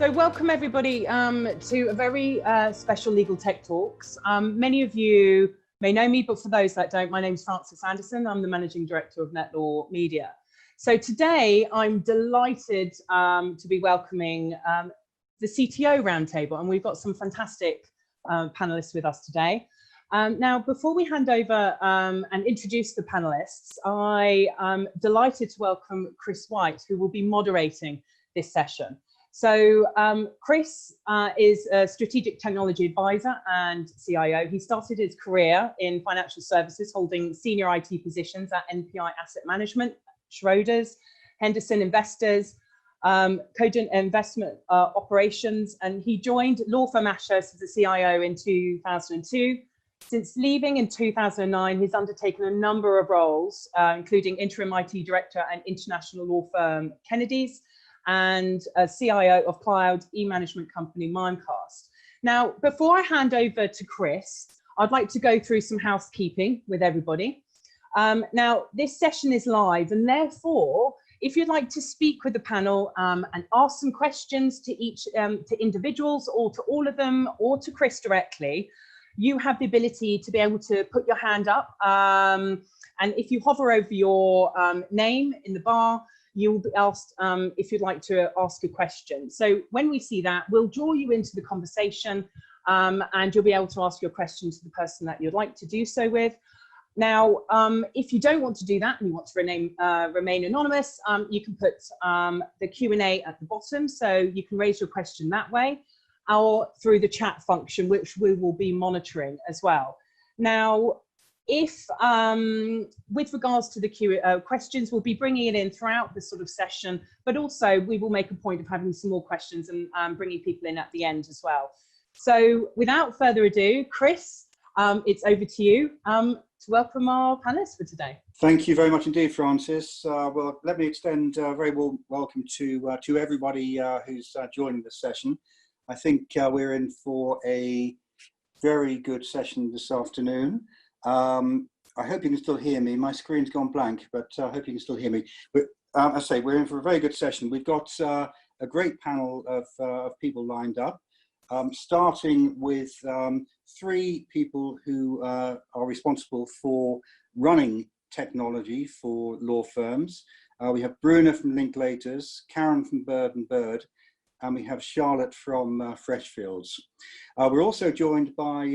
So welcome everybody to a very special Legal Tech Talks. Many of you may know me, but for those that don't, my name is Frances Anderson. I'm the Managing Director of NetLaw Media. So today I'm delighted to be welcoming the CTO Roundtable, and we've got some fantastic panelists with us today. Now, before we hand over and introduce the panelists, I am delighted to welcome Chris White, who will be moderating this session. So Chris is a strategic technology advisor and CIO. He started his career in financial services, holding senior IT positions at NPI Asset Management, Schroders, Henderson Investors, Cogent Investment Operations, and he joined law firm Ashurst as a CIO in 2002. Since leaving in 2009, he's undertaken a number of roles, including interim IT director and international law firm Kennedy's, and a CIO of cloud e-management company Mimecast. Now, before I hand over to Chris, I'd like to go through some housekeeping with everybody. Now, this session is live, and therefore, if you'd like to speak with the panel and ask some questions to each, to individuals or to all of them or to Chris directly, you have the ability to be able to put your hand up. And if you hover over your name in the bar, you'll be asked if you'd like to ask a question. So when we see that, we'll draw you into the conversation and you'll be able to ask your question to the person that you'd like to do so with. Now, if you don't want to do that and you want to remain anonymous, you can put the Q&A at the bottom, so you can raise your question that way, or through the chat function, which we will be monitoring as well. Now, if with regards to the questions, we'll be bringing it in throughout the sort of session, but also we will make a point of having some more questions and bringing people in at the end as well. So without further ado, Chris, it's over to you to welcome our panelists for today. Thank you very much indeed, Francis. Well, let me extend a very warm welcome to everybody who's joining this session. I think we're in for a very good session this afternoon. I hope you can still hear me. My screen's gone blank, but I hope you can still hear me. But I say we're in for a very good session. We've got a great panel of people lined up, starting with three people who are responsible for running technology for law firms. We have Bruna from Linklaters, Karen from Bird & Bird, and we have Charlotte from Freshfields. We're also joined by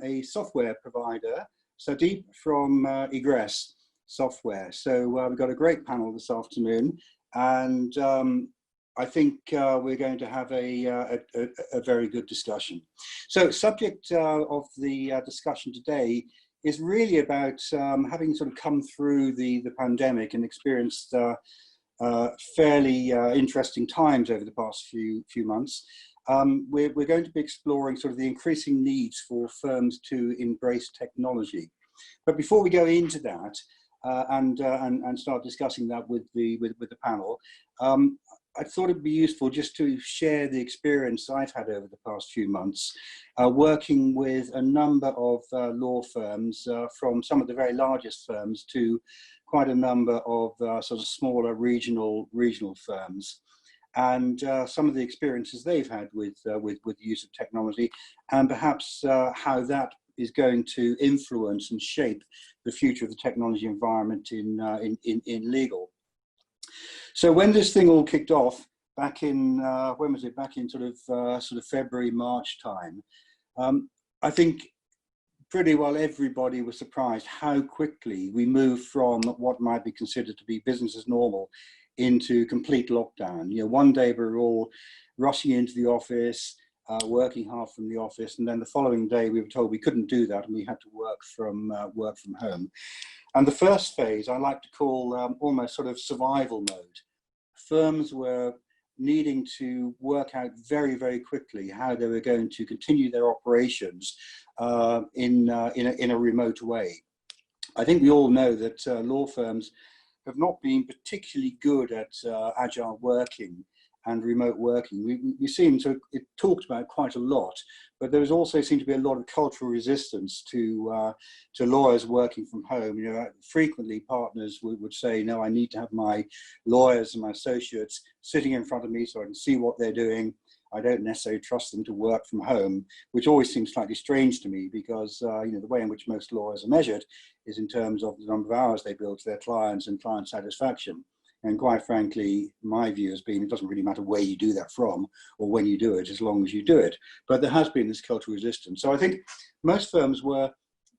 a software provider, Sadeep from Egress Software. So we've got a great panel this afternoon, and I think we're going to have a very good discussion. So subject of the discussion today is really about having sort of come through the pandemic and experienced fairly interesting times over the past few months. We're going to be exploring sort of the increasing needs for firms to embrace technology. But before we go into that and start discussing that with the panel, I thought it'd be useful just to share the experience I've had over the past few months, working with a number of law firms, from some of the very largest firms to quite a number of sort of smaller regional firms, and some of the experiences they've had with the use of technology, and perhaps how that is going to influence and shape the future of the technology environment in legal. So when this thing all kicked off back in when was it? Back in sort of February, March time, I think pretty well everybody was surprised how quickly we moved from what might be considered to be business as normal into complete lockdown. You know, one day we were all rushing into the office, working hard from the office, and then the following day we were told we couldn't do that and we had to work from home. And the first phase I like to call almost sort of survival mode. Firms were needing to work out very, very quickly how they were going to continue their operations in a remote way. I think we all know that law firms have not been particularly good at agile working and remote working. We seem to it talked about quite a lot, but there was also seemed to be a lot of cultural resistance to lawyers working from home. You know, frequently partners would say, "No, I need to have my lawyers and my associates sitting in front of me so I can see what they're doing. I don't necessarily trust them to work from home, which always seems slightly strange to me because, the way in which most lawyers are measured is in terms of the number of hours they bill to their clients and client satisfaction. And quite frankly, my view has been it doesn't really matter where you do that from or when you do it, as long as you do it. But there has been this cultural resistance. So I think most firms were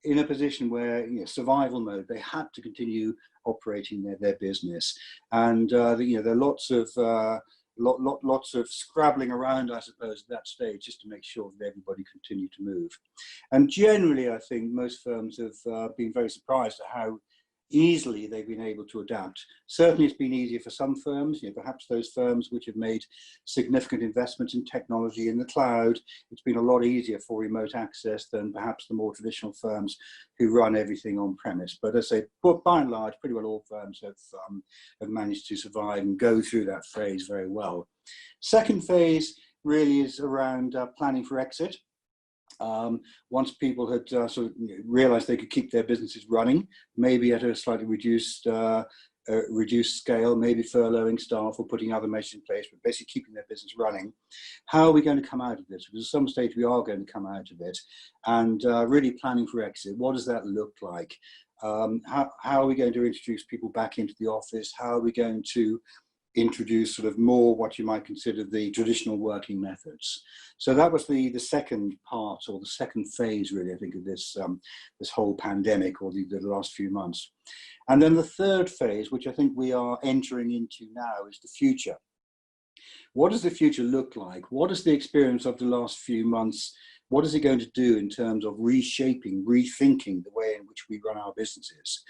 in a position where, survival mode, they had to continue operating their business. And, there are lots of scrabbling around, I suppose, at that stage, just to make sure that everybody continued to move. And generally, I think most firms have been very surprised at how easily they've been able to adapt. Certainly it's been easier for some firms, perhaps those firms which have made significant investments in technology in the cloud. It's been a lot easier for remote access than perhaps the more traditional firms who run everything on premise. But as I say, by and large, pretty well all firms have managed to survive and go through that phase very well. Second phase really is around planning for exit. Once people had realized they could keep their businesses running, maybe at a slightly reduced scale, maybe furloughing staff or putting other measures in place, but basically keeping their business running. How are we going to come out of this? Because at some stage we are going to come out of it, and really planning for exit. What does that look like? How are we going to introduce people back into the office? How are we going to introduce sort of more what you might consider the traditional working methods? So that was the second part, or the second phase, really, I think, of this this whole pandemic, or the last few months. And then the third phase, which I think we are entering into now, is the future. What does the future look like? What is the experience of the last few months? What is it going to do in terms of reshaping, rethinking the way in which we run our businesses?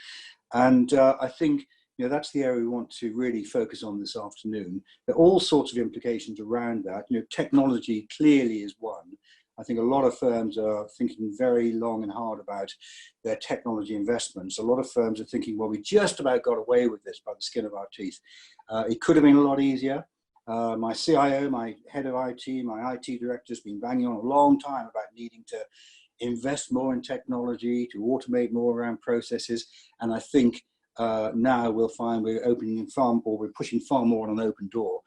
And I think that's the area we want to really focus on this afternoon. There are all sorts of implications around that. Technology clearly is one. I think a lot of firms are thinking very long and hard about their technology investments. A lot of firms are thinking, well, we just about got away with this by the skin of our teeth. It could have been a lot easier. My CIO, my head of IT, my IT director has been banging on a long time about needing to invest more in technology, to automate more around processes. And I think now we'll find we're we're pushing far more on an open door.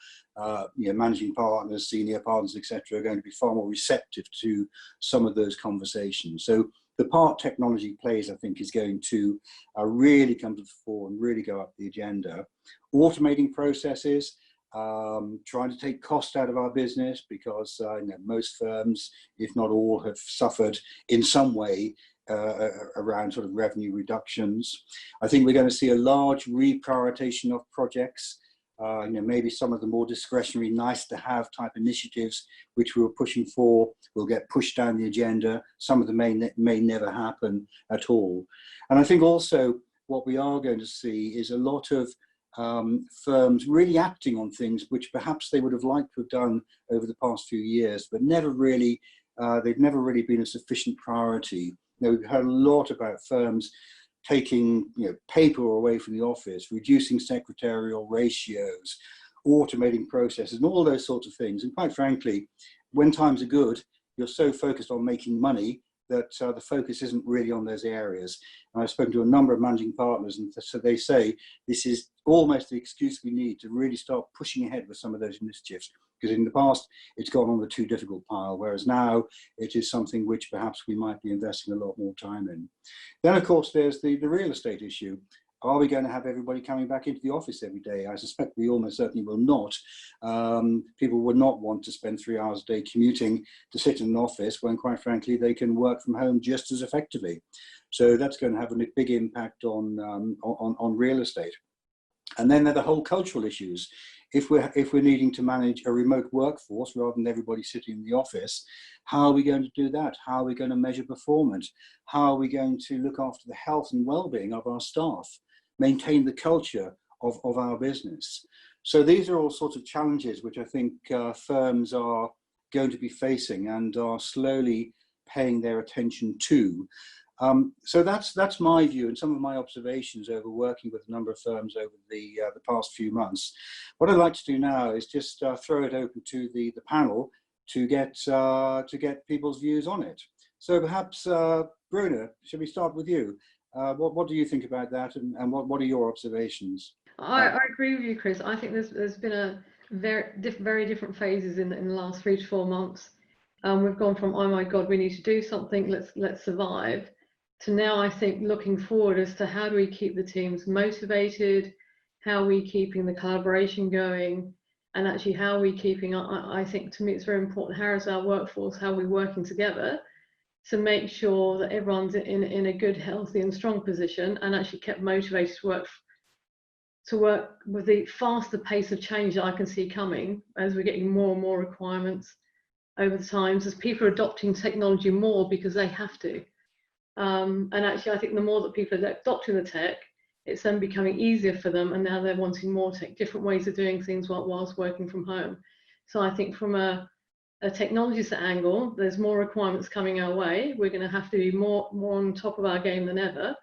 Managing partners, senior partners, etc., are going to be far more receptive to some of those conversations. So the part technology plays, I think, is going to really come to the fore and really go up the agenda. Automating processes, trying to take cost out of our business, because most firms, if not all, have suffered in some way around sort of revenue reductions. I think we're going to see a large reprioritization of projects. Maybe some of the more discretionary, nice to have type initiatives which we were pushing for will get pushed down the agenda. Some of them may never happen at all. And I think also what we are going to see is a lot of firms really acting on things which perhaps they would have liked to have done over the past few years, but never really, they've never really been a sufficient priority. We've heard a lot about firms taking paper away from the office, reducing secretarial ratios, automating processes, and all those sorts of things. And quite frankly, when times are good, you're so focused on making money that the focus isn't really on those areas. And I've spoken to a number of managing partners, and so they say this is almost the excuse we need to really start pushing ahead with some of those initiatives. Because in the past, it's gone on the too difficult pile, whereas now it is something which perhaps we might be investing a lot more time in. Then, of course, there's the real estate issue. Are we going to have everybody coming back into the office every day? I suspect we almost certainly will not. People would not want to spend 3 hours a day commuting to sit in an office when, quite frankly, they can work from home just as effectively. So that's going to have a big impact on real estate. And then there are the whole cultural issues. If we're needing to manage a remote workforce rather than everybody sitting in the office, how are we going to do that? How are we going to measure performance? How are we going to look after the health and well-being of our staff, maintain the culture of our business? So these are all sorts of challenges which I think firms are going to be facing and are slowly paying their attention to. So that's my view and some of my observations over working with a number of firms over the past few months. What I'd like to do now is just throw it open to the panel to get people's views on it. So perhaps, Bruna, should we start with you? What do you think about that, and what are your observations? I agree with you, Chris. I think there's been very different phases in the last 3 to 4 months. We've gone from, oh my God, we need to do something, let's survive, to now I think looking forward as to how do we keep the teams motivated, how are we keeping the collaboration going, and actually how are we keeping, I think to me it's very important, how is our workforce, how are we working together to make sure that everyone's in a good, healthy and strong position and actually kept motivated to work with the faster pace of change that I can see coming as we're getting more and more requirements over the times, as people are adopting technology more because they have to. And actually, I think the more that people are adopting the tech, it's then becoming easier for them, and now they're wanting more tech, different ways of doing things whilst working from home. So I think from a technologist angle, there's more requirements coming our way. We're going to have to be more on top of our game than ever,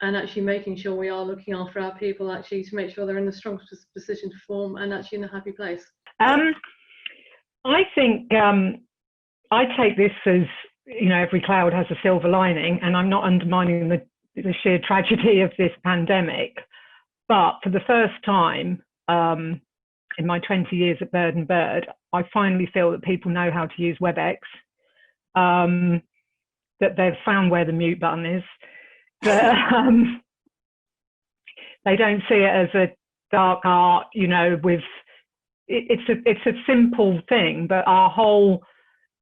and actually making sure we are looking after our people, actually to make sure they're in the strongest position to perform and actually in a happy place. I think I take this as, you know, every cloud has a silver lining, and I'm not undermining the sheer tragedy of this pandemic. But for the first time in my 20 years at Bird and Bird, I finally feel that people know how to use WebEx, that they've found where the mute button is, that they don't see it as a dark art, you know, with it's a simple thing, but our whole,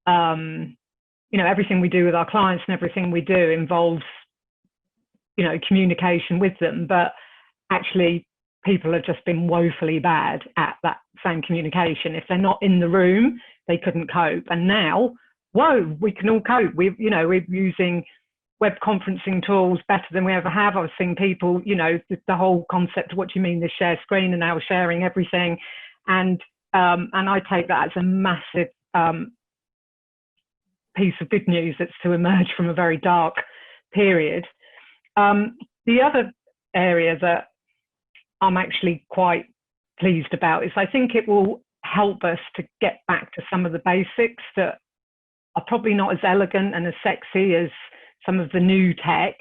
you know, everything we do with our clients and everything we do involves, you know, communication with them, but actually people have just been woefully bad at that same communication. If they're not in the room, they couldn't cope. And now, whoa, we can all cope. We're using web conferencing tools better than we ever have. I've seen people, you know, the whole concept of what do you mean, the share screen, and now sharing everything. And I take that as a massive piece of good news that's to emerge from a very dark period. The other area that I'm actually quite pleased about is I think it will help us to get back to some of the basics that are probably not as elegant and as sexy as some of the new tech,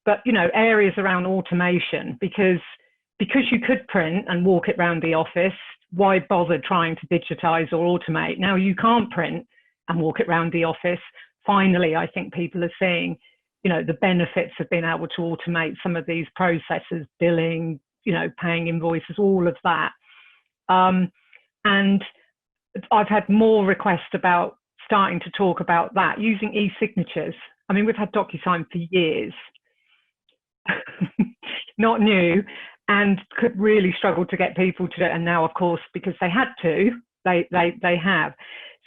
but, you know, areas around automation, because you could print and walk it around the office, why bother trying to digitize or automate? Now you can't print and walk it around the office. Finally, I think people are seeing, you know, the benefits of being able to automate some of these processes, billing, you know, paying invoices, all of that. And I've had more requests about starting to talk about that, using e-signatures. I mean, we've had DocuSign for years, not new, and could really struggle to get people to do it. And now, of course, because they had to, they have.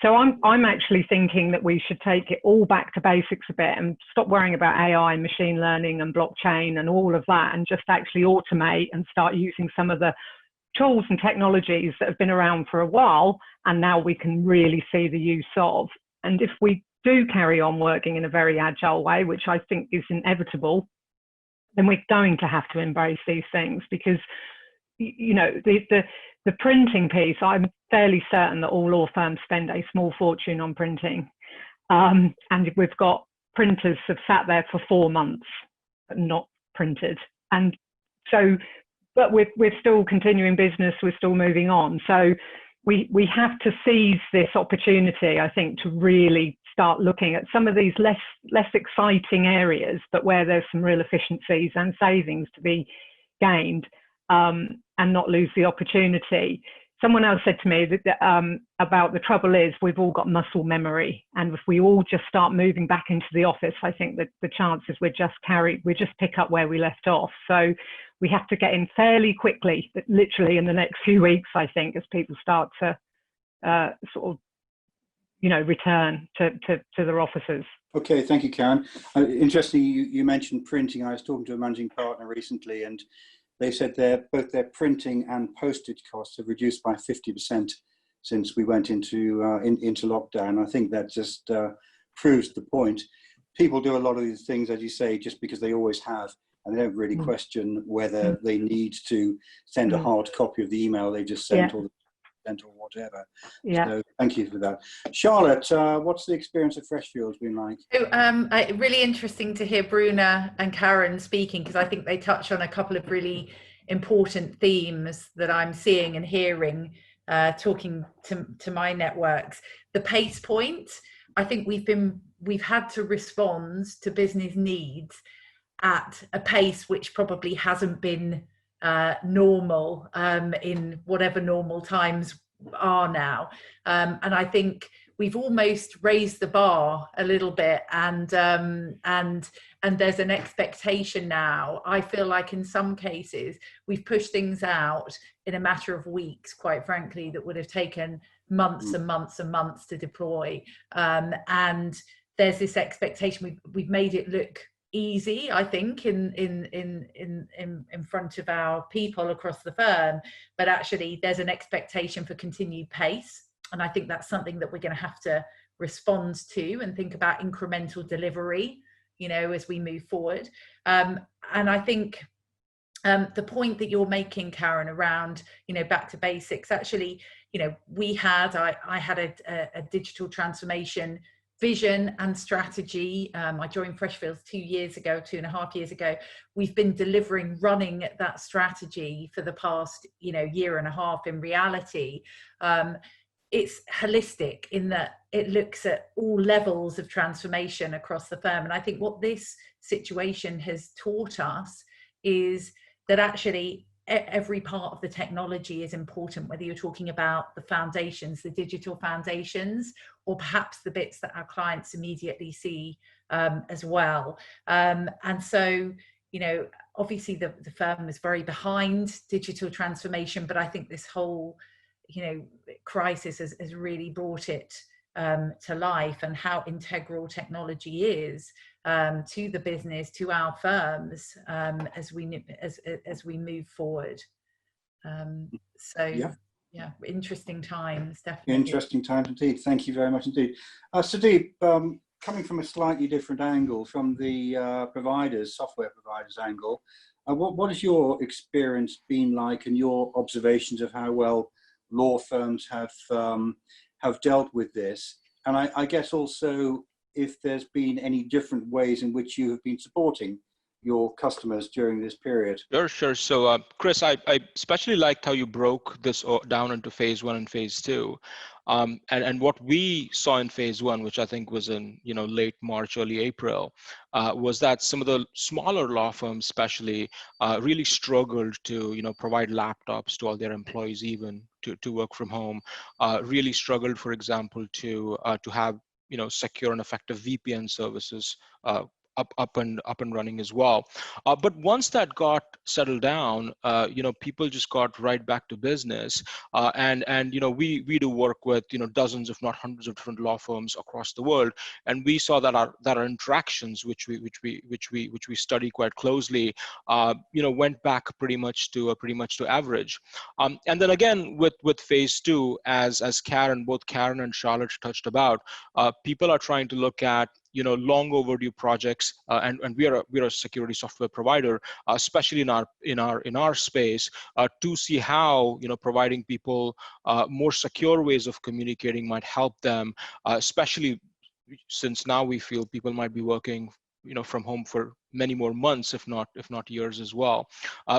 So I'm actually thinking that we should take it all back to basics a bit and stop worrying about AI and machine learning and blockchain and all of that, and just actually automate and start using some of the tools and technologies that have been around for a while, and now we can really see the use of. And if we do carry on working in a very agile way, which I think is inevitable, then we're going to have to embrace these things, because, you know, the printing piece, I'm fairly certain that all law firms spend a small fortune on printing. And we've got printers have sat there for 4 months, but not printed. And so, but we're still continuing business, we're still moving on. So we have to seize this opportunity, I think, to really start looking at some of these less exciting areas, but where there's some real efficiencies and savings to be gained, and not lose the opportunity. Someone else said to me that about the trouble is we've all got muscle memory, and if we all just start moving back into the office, I think that the chances we just pick up where we left off. So we have to get in fairly quickly, literally in the next few weeks, I think, as people start to sort of, you know, return to their offices. Okay, thank you, Karen. Interesting, you mentioned printing. I was talking to a managing partner recently, and they said both their printing and postage costs have reduced by 50% since we went into lockdown. I think that just proves the point. People do a lot of these things, as you say, just because they always have, and they don't really question whether they need to send a hard copy of the email they just sent, or whatever. So thank you for that. Charlotte, what's the experience of Freshfields been like? So, really interesting to hear Bruna and Karen speaking, because I think they touch on a couple of really important themes that I'm seeing and hearing talking to my networks. The pace point, I think we've had to respond to business needs at a pace which probably hasn't been normal in whatever normal times are now. And I think we've almost raised the bar a little bit, and there's an expectation now. I feel like in some cases we've pushed things out in a matter of weeks, quite frankly, that would have taken months and months and months to deploy. And there's this expectation. We've made it look easy, I think, in front of our people across the firm, but actually there's an expectation for continued pace, and I think that's something that we're going to have to respond to and think about incremental delivery, you know, as we move forward. And I think the point that you're making, Karen, around, you know, back to basics, actually, you know, I had a digital transformation vision and strategy. I joined Freshfields 2.5 years ago. We've been running that strategy for the past, you know, year and a half. In reality, it's holistic in that it looks at all levels of transformation across the firm. And I think what this situation has taught us is that actually every part of the technology is important, whether you're talking about the foundations, the digital foundations, or perhaps the bits that our clients immediately see as well. And so, you know, obviously the firm is very behind digital transformation, but I think this whole, you know, crisis has really brought it to life, and how integral technology is to the business, to our firms, as we move forward. Yeah, interesting times, definitely. Interesting times indeed. Thank you very much indeed. Sudeep, coming from a slightly different angle, from the software providers angle, what has your experience been like, and your observations of how well law firms have dealt with this? And I guess also if there's been any different ways in which you have been supporting your customers during this period. Sure. So, Chris, I especially liked how you broke this down into phase 1 and phase 2. And what we saw in phase 1, which I think was in, you know, late March, early April, was that some of the smaller law firms especially really struggled to, you know, provide laptops to all their employees, even to work from home, really struggled, for example, to have, you know, secure and effective VPN services up and running as well. But once that got settled down, you know, people just got right back to business. And you know, we do work with, you know, dozens, if not hundreds of different law firms across the world, and we saw that our interactions, which we study quite closely, you know, went back pretty much to average. And then again with phase 2, as both Karen and Charlotte touched about, people are trying to look at, you know, long overdue projects, and we're a security software provider, especially in our space, to see how, you know, providing people more secure ways of communicating might help them, especially since now we feel people might be working, you know, from home for many more months, if not years as well.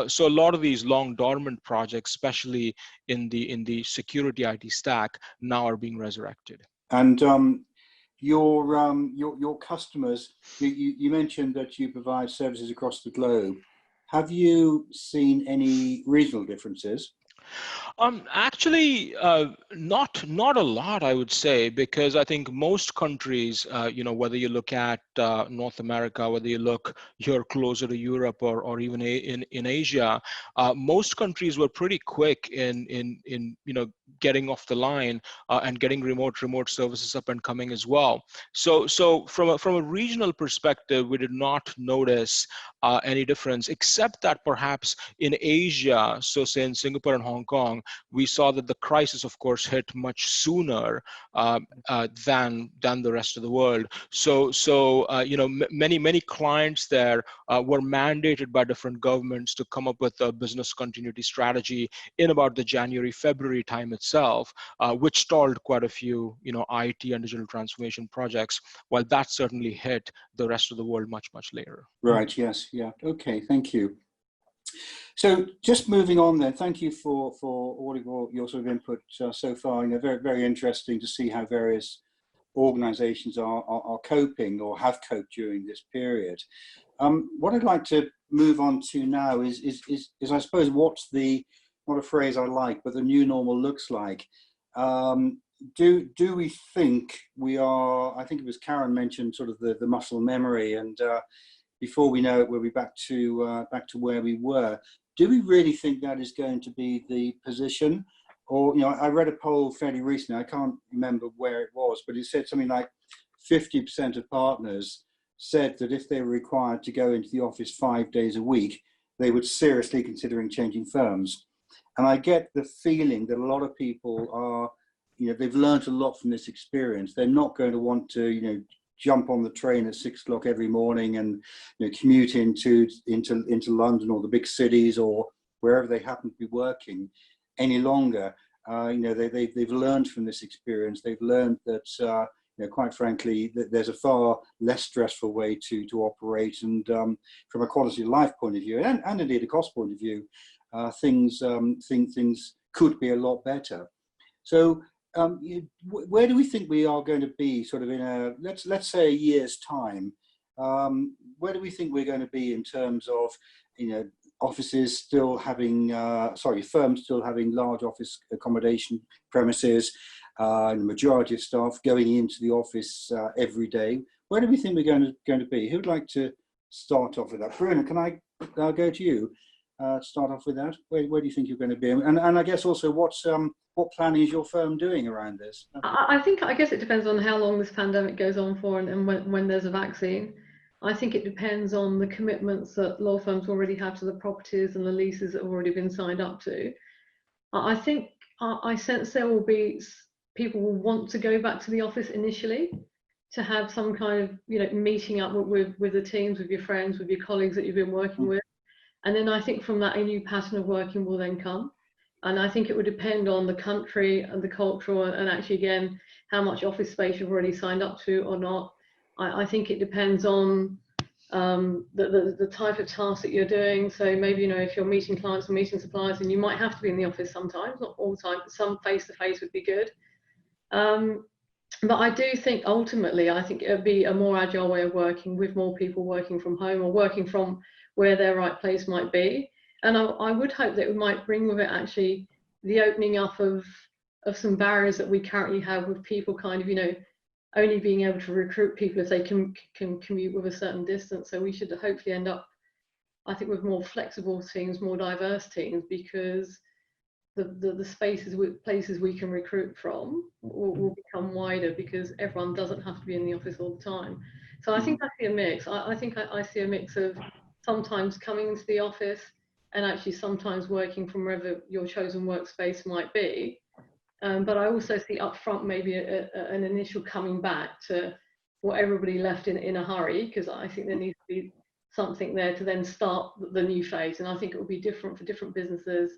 So a lot of these long dormant projects, especially in the security IT stack, now are being resurrected. And your customers, you mentioned that you provide services across the globe. Have you seen any regional differences? Actually, not a lot, I would say, because I think most countries, you know, whether you look at North America, whether you look here closer to Europe or even in Asia, most countries were pretty quick in you know, getting off the line and getting remote services up and coming as well. So from a regional perspective, we did not notice any difference, except that perhaps in Asia, so say in Singapore and Hong Kong, we saw that the crisis, of course, hit much sooner than the rest of the world. So you know, many clients there were mandated by different governments to come up with a business continuity strategy in about the January-February time itself, which stalled quite a few, you know, IT and digital transformation projects, while that certainly hit the rest of the world much later. Right. Yes. Yeah. Okay. Thank you. So just moving on then, thank you for all of your sort of input so far. You know, very, very interesting to see how various organisations are coping or have coped during this period. What I'd like to move on to now is I suppose what's not a phrase I like, but the new normal looks like. Do we think we are? I think it was Karen mentioned sort of the muscle memory, and before we know it, we'll be back to where we were. Do we really think that is going to be the position? Or, you know, I read a poll fairly recently, I can't remember where it was, but it said something like 50% of partners said that if they were required to go into the office 5 days a week, they would seriously considering changing firms. And I get the feeling that a lot of people are, you know, they've learned a lot from this experience. They're not going to want to, you know, jump on the train at 6 o'clock every morning and, you know, commute into London or the big cities or wherever they happen to be working any longer. You know, they've learned from this experience. They've learned that, you know, quite frankly, that there's a far less stressful way to operate, and from a quality of life point of view, and indeed a cost point of view, things could be a lot better. So, where do we think we are going to be, sort of in a let's say a year's time? Where do we think we're going to be in terms of, you know, offices still having, firms still having large office accommodation premises, and the majority of staff going into the office every day? Where do we think we're going to be? Who'd like to start off with that? Bruna, can I go to you? Start off with that. Where do you think you're going to be? And I guess also, what planning is your firm doing around this? I guess it depends on how long this pandemic goes on for, and when there's a vaccine. I think it depends on the commitments that law firms already have to the properties and the leases that have already been signed up to. I think I sense there will be people will want to go back to the office initially to have some kind of, you know, meeting up with the teams, with your friends, with your colleagues that you've been working with. And then I think from that, a new pattern of working will then come. And I think it would depend on the country and the cultural, and actually, again, how much office space you've already signed up to or not. I think it depends on the type of task that you're doing. So maybe, you know, if you're meeting clients or meeting suppliers, and you might have to be in the office sometimes, not all the time, but some face-to-face would be good. But I do think ultimately, I think it would be a more agile way of working, with more people working from home or working from where their right place might be. And I would hope that it might bring with it actually the opening up of some barriers that we currently have, with people kind of, you know, only being able to recruit people if they can commute with a certain distance. So we should hopefully end up, I think, with more flexible teams, more diverse teams, because the places we can recruit from will become wider, because everyone doesn't have to be in the office all the time. So I think I see a mix. I think I see a mix of sometimes coming into the office and actually sometimes working from wherever your chosen workspace might be. But I also see up front maybe an initial coming back to what everybody left in a hurry, because I think there needs to be something there to then start the new phase. And I think it will be different for different businesses,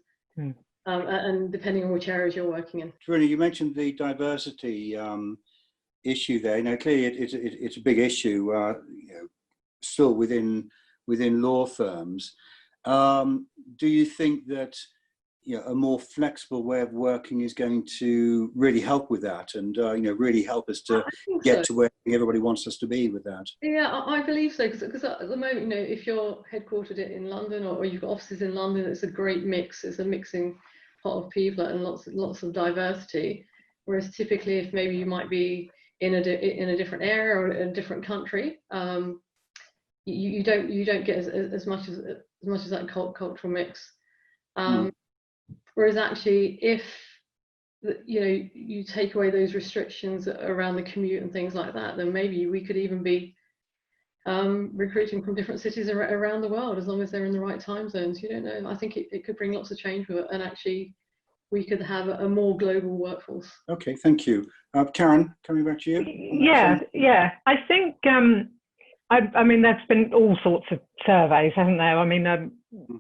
and depending on which areas you're working in. Bruna, you mentioned the diversity issue there. You know, clearly it's a big issue, you know, still within law firms. Do you think that, you know, a more flexible way of working is going to really help with that, and you know, really help us to get to where everybody wants us to be with that? Yeah, I believe so, because at the moment, you know, if you're headquartered in London, or you've got offices in London, it's a great mix. It's a mixing pot of people and lots of diversity. Whereas typically, if maybe you might be in a different area or a different country, you don't get as much as that cultural mix. Whereas actually, if, you know, you take away those restrictions around the commute and things like that, then maybe we could even be recruiting from different cities around the world, as long as they're in the right time zones. You don't know. I think it could bring lots of change with it, and actually we could have a more global workforce. Okay, thank you. Karen, coming back to you. Yeah. I think, I mean, there's been all sorts of surveys, hasn't there? I mean,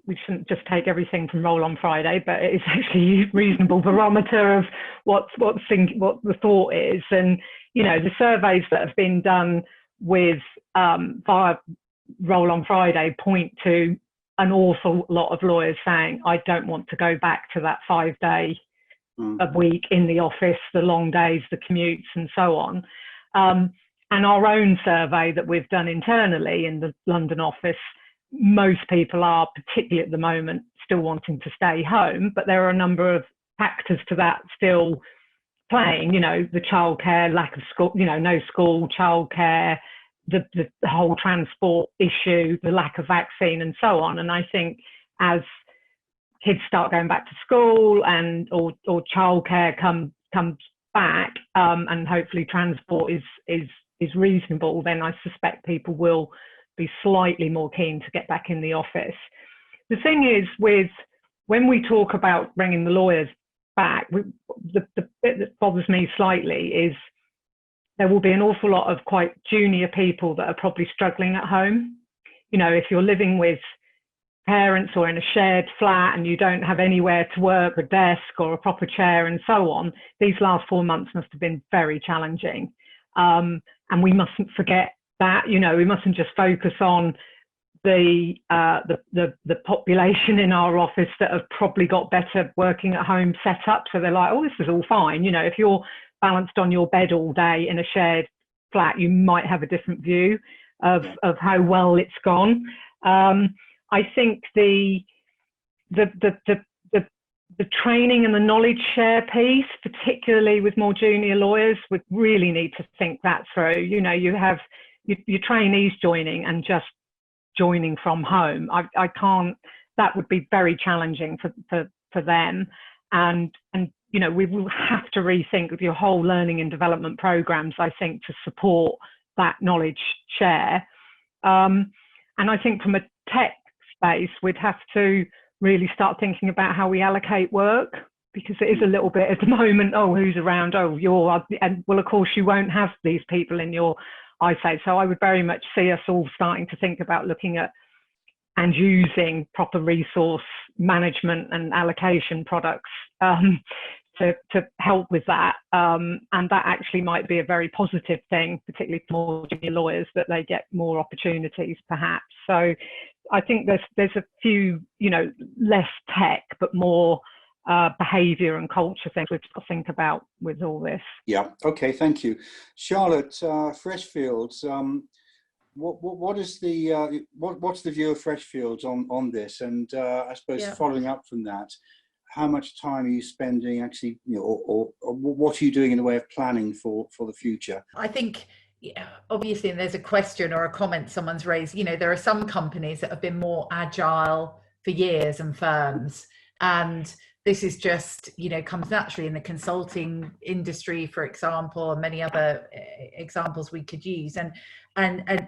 we shouldn't just take everything from Roll on Friday, but it's actually a reasonable barometer of what the thought is. And, you know, the surveys that have been done with via Roll on Friday point to an awful lot of lawyers saying, I don't want to go back to that 5-day a week in the office, the long days, the commutes and so on. And our own survey that we've done internally in the London office, most people are, particularly at the moment, still wanting to stay home, but there are a number of factors to that still playing, the childcare, lack of school, no school, childcare, the whole transport issue, the lack of vaccine and so on. And I think as kids start going back to school and or childcare comes back, and hopefully transport is reasonable, then I suspect people will be slightly more keen to get back in the office. The thing is, when we talk about bringing the lawyers back, the bit that bothers me slightly is there will be an awful lot of quite junior people that are probably struggling at home. If you're living with parents or in a shared flat and you don't have anywhere to work, a desk or a proper chair and so on, these last 4 months must have been very challenging. And we mustn't forget that, we mustn't just focus on the population in our office that have probably got better working at home set up. So they're like, oh, this is all fine. If you're balanced on your bed all day in a shared flat, you might have a different view of how well it's gone. I think the training and the knowledge share piece, particularly with more junior lawyers, would really need to think that through. You have your trainees joining and just joining from home. I can't. That would be very challenging for them, and we will have to rethink your whole learning and development programs, I think, to support that knowledge share. And I think from a tech space, we'd have to really start thinking about how we allocate work, because it is a little bit at the moment, oh, who's around? Oh, and well, of course, you won't have these people in your eyesight. So I would very much see us all starting to think about looking at and using proper resource management and allocation products to help with that. And that actually might be a very positive thing, particularly for more junior lawyers, that they get more opportunities perhaps. So I think there's a few, less tech, but more behaviour and culture things we've got to think about with all this. Yeah, okay, thank you. Charlotte, Freshfields, what's the view of Freshfields on this? And I suppose following up from that, how much time are you spending actually, or what are you doing in the way of planning for the future? I think, obviously, and there's a question or a comment someone's raised, there are some companies that have been more agile for years and firms. And this is just, comes naturally in the consulting industry, for example, and many other examples we could use. And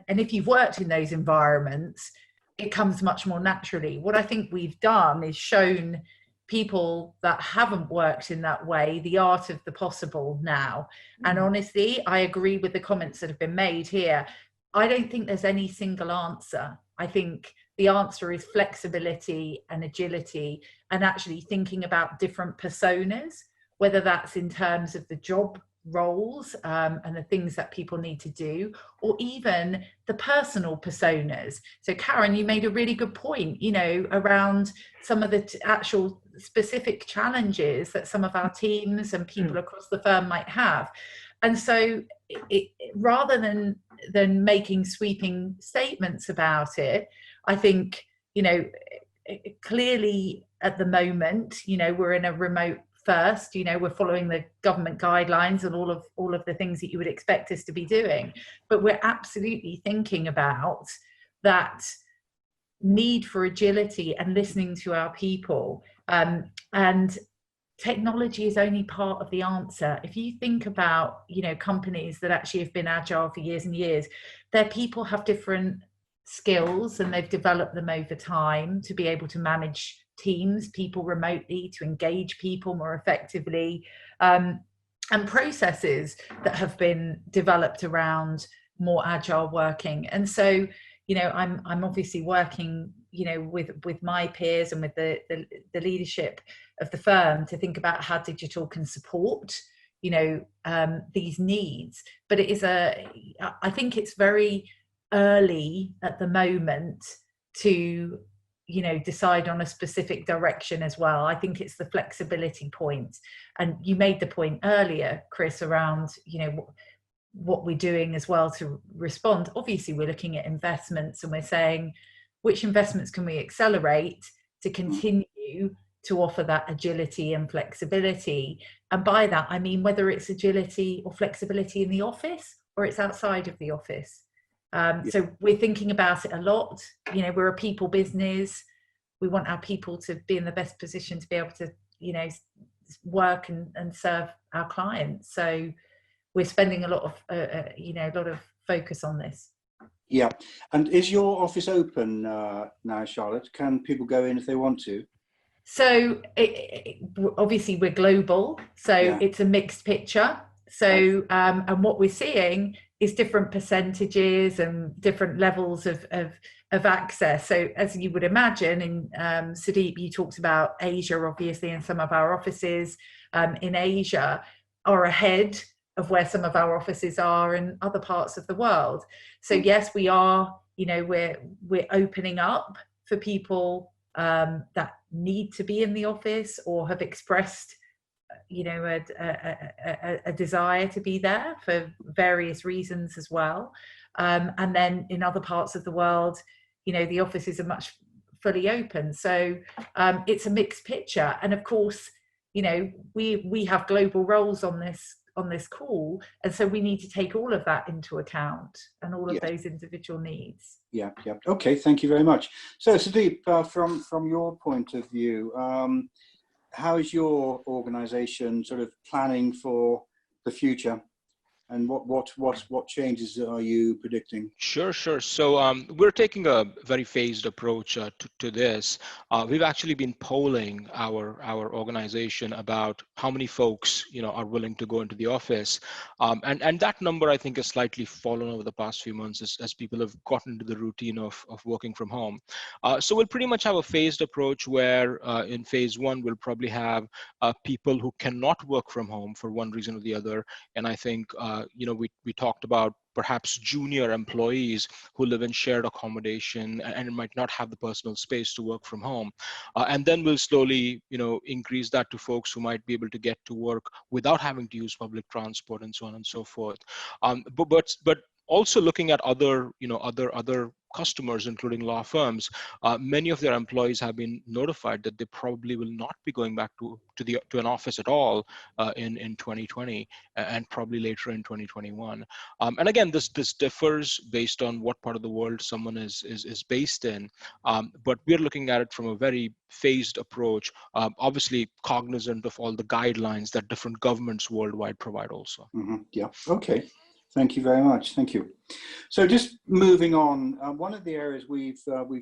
if you've worked in those environments, it comes much more naturally. What I think we've done is shown people that haven't worked in that way the art of the possible now. And honestly, I agree with the comments that have been made here. I don't think there's any single answer. I think the answer is flexibility and agility, and actually thinking about different personas, whether that's in terms of the job roles and the things that people need to do, or even the personal personas. So Karen, you made a really good point, around some of the actual specific challenges that some of our teams and people across the firm might have. And so rather than making sweeping statements about it, I think, clearly at the moment, we're in a remote first, we're following the government guidelines and all of the things that you would expect us to be doing. But we're absolutely thinking about that need for agility and listening to our people. And technology is only part of the answer. If you think about, companies that actually have been agile for years and years, their people have different skills and they've developed them over time to be able to manage teams, people remotely, to engage people more effectively, and processes that have been developed around more agile working. And so, I'm obviously working, with my peers and with the leadership of the firm to think about how digital can support, these needs. But it is I think it's very early at the moment to decide on a specific direction as well. I think it's the flexibility point. And you made the point earlier, Chris, around, what we're doing as well to respond. Obviously, we're looking at investments and we're saying, which investments can we accelerate to continue to offer that agility and flexibility? And by that, I mean, whether it's agility or flexibility in the office or it's outside of the office. So we're thinking about it a lot. We're a people business. We want our people to be in the best position to be able to, work and serve our clients. So we're spending a lot of focus on this. Yeah. And is your office open now, Charlotte? Can people go in if they want to? So obviously we're global, so it's a mixed picture. So and what we're seeing is different percentages and different levels of access. So as you would imagine, in Sudeep, you talked about Asia, obviously, and some of our offices in Asia are ahead of where some of our offices are in other parts of the world. So yes, we are, we're opening up for people that need to be in the office or have expressed a desire to be there for various reasons as well. And then in other parts of the world, the offices are much fully open. So it's a mixed picture. And of course, we have global roles on this call. And so we need to take all of that into account and all of those individual needs. Yeah. Okay, thank you very much. So Sudeep, from your point of view, how is your organisation sort of planning for the future, and what changes are you predicting? Sure. So we're taking a very phased approach to this. We've actually been polling our organization about how many folks are willing to go into the office, and that number I think has slightly fallen over the past few months as people have gotten into the routine of working from home. So we'll pretty much have a phased approach where in phase one we'll probably have people who cannot work from home for one reason or the other, and I think we talked about perhaps junior employees who live in shared accommodation and might not have the personal space to work from home. And then we'll slowly, increase that to folks who might be able to get to work without having to use public transport and so on and so forth. But also looking at other customers, including law firms, many of their employees have been notified that they probably will not be going back to an office at all in 2020 and probably later in 2021. And again, this differs based on what part of the world someone is based in, but we're looking at it from a very phased approach, obviously cognizant of all the guidelines that different governments worldwide provide also. Yeah. Okay. Thank you very much. Thank you. So just moving on, one of the areas we've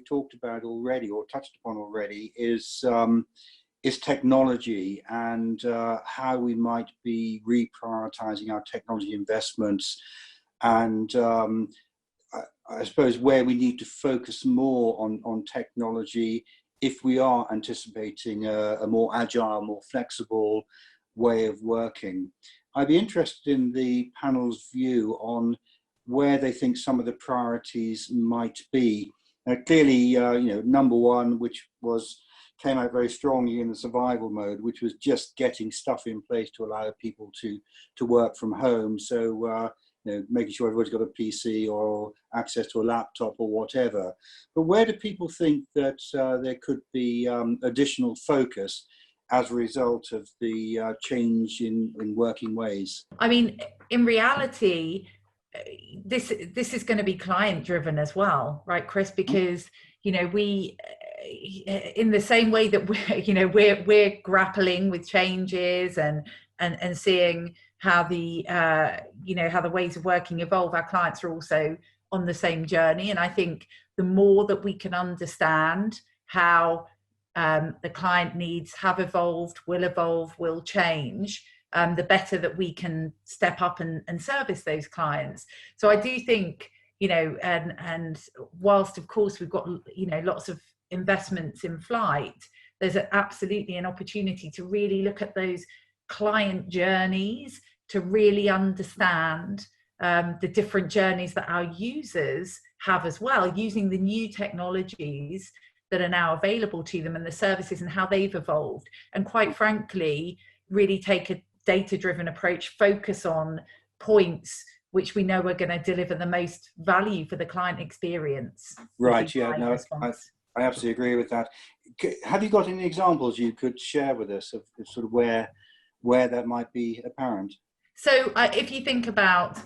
talked about already or touched upon already is technology and how we might be reprioritizing our technology investments, and I suppose where we need to focus more on technology if we are anticipating a more agile, more flexible way of working. I'd be interested in the panel's view on where they think some of the priorities might be. Clearly, number one, which came out very strongly in the survival mode, which was just getting stuff in place to allow people to work from home. So, making sure everybody's got a PC or access to a laptop or whatever. But where do people think that there could be additional focus as a result of the change in working ways? I mean, in reality, this is going to be client driven as well, right, Chris? Because we, in the same way that we're grappling with changes and seeing how the how the ways of working evolve, our clients are also on the same journey. And I think the more that we can understand how the client needs have evolved, will change, the better that we can step up and service those clients. So I do think, and whilst of course we've got, lots of investments in flight, there's absolutely an opportunity to really look at those client journeys, to really understand the different journeys that our users have as well, using the new technologies that are now available to them and the services and how they've evolved. And quite frankly, really take a data-driven approach, focus on points which we know are going to deliver the most value for the client experience. Right, yeah, no, I absolutely agree with that. Have you got any examples you could share with us of sort of where that might be apparent? So if you think about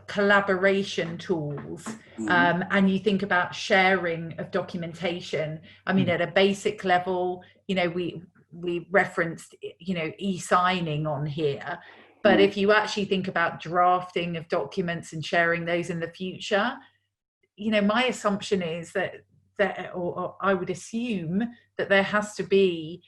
collaboration tools, and you think about sharing of documentation, I mean, at a basic level, you know, we referenced, you know, e-signing on here. But if you actually think about drafting of documents and sharing those in the future, you know, my assumption is that or I would assume that there has to be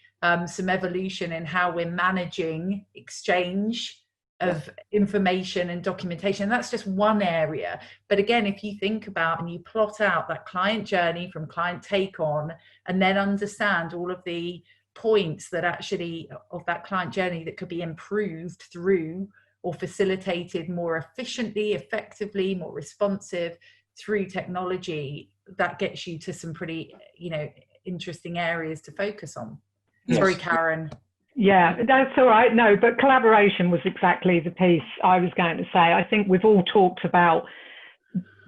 some evolution in how we're managing exchange of information and documentation. That's just one area. But again, if you think about and you plot out that client journey from client take on, and then understand all of the points that actually of that client journey that could be improved through or facilitated more efficiently, effectively, more responsive through technology, that gets you to some pretty, you know, interesting areas to focus on. Yes. Sorry, Karen. Yeah, that's all right. No, but collaboration was exactly the piece I was going to say. I think we've all talked about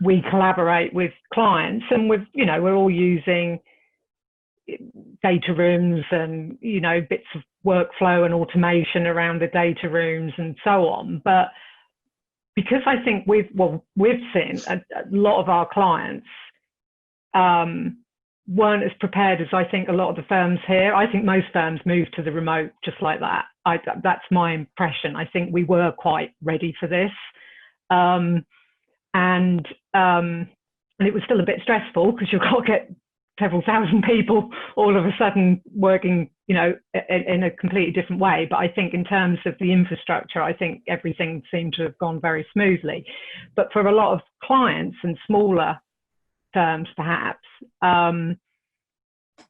we collaborate with clients, and we've, you know, we're all using data rooms and, you know, bits of workflow and automation around the data rooms and so on. But because I think we've seen a lot of our clients weren't as prepared as I think a lot of the firms here. I think most firms moved to the remote just like that. That's my impression. I think we were quite ready for this. And it was still a bit stressful because you've got to get several thousand people all of a sudden working, you know, in a completely different way. But I think in terms of the infrastructure, I think everything seemed to have gone very smoothly. But for a lot of clients and smaller firms, perhaps,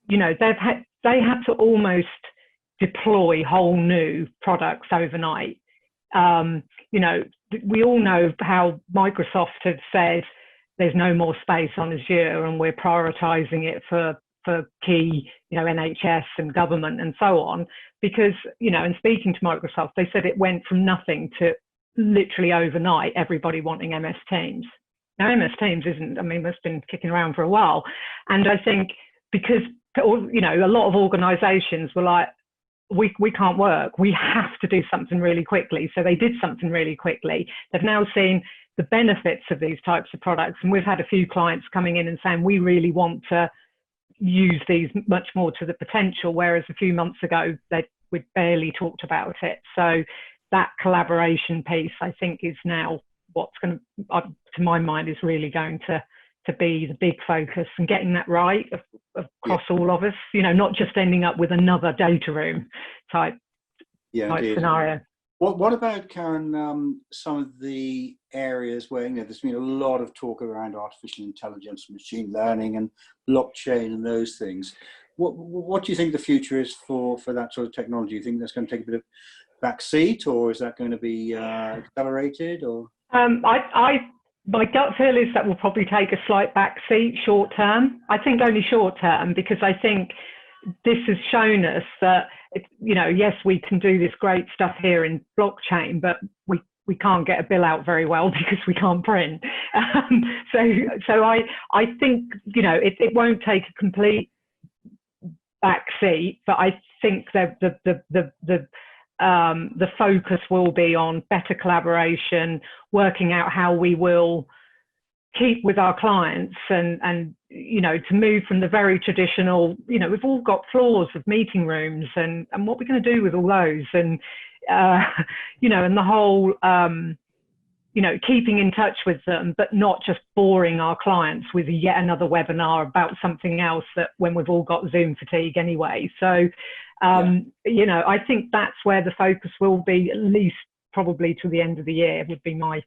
you know, they had to almost deploy whole new products overnight. You know, we all know how Microsoft had said there's no more space on Azure, and we're prioritizing it for key, you know, NHS and government and so on, because, you know, and speaking to Microsoft, they said it went from nothing to literally overnight everybody wanting MS Teams. Now, MS Teams isn't, I mean, it's been kicking around for a while. And I think because, you know, a lot of organizations were like, we can't work, we have to do something really quickly. So they did something really quickly. They've now seen the benefits of these types of products. And we've had a few clients coming in and saying, we really want to use these much more to the potential, whereas a few months ago, we'd barely talked about it. So that collaboration piece, I think, is now what's going to my mind, is really going to be the big focus, and getting that right across all of us, you know, not just ending up with another data room type scenario. What about, Karen, some of the areas where, you know, there's been a lot of talk around artificial intelligence, machine learning and blockchain and those things. What do you think the future is for that sort of technology? Do you think that's going to take a bit of backseat, or is that going to be accelerated? Or my gut feel is that will probably take a slight backseat short term. I think only short term, because I think this has shown us that, you know, yes, we can do this great stuff here in blockchain, but we can't get a bill out very well because we can't print. So I think, you know, it won't take a complete backseat, but I think that the focus will be on better collaboration, working out how we will keep with our clients, and you know, to move from the very traditional, you know, we've all got floors of meeting rooms, and what we're going to do with all those, and you know, and the whole you know, keeping in touch with them, but not just boring our clients with yet another webinar about something else, that when we've all got Zoom fatigue anyway. So you know, I think that's where the focus will be, at least probably to the end of the year, would be my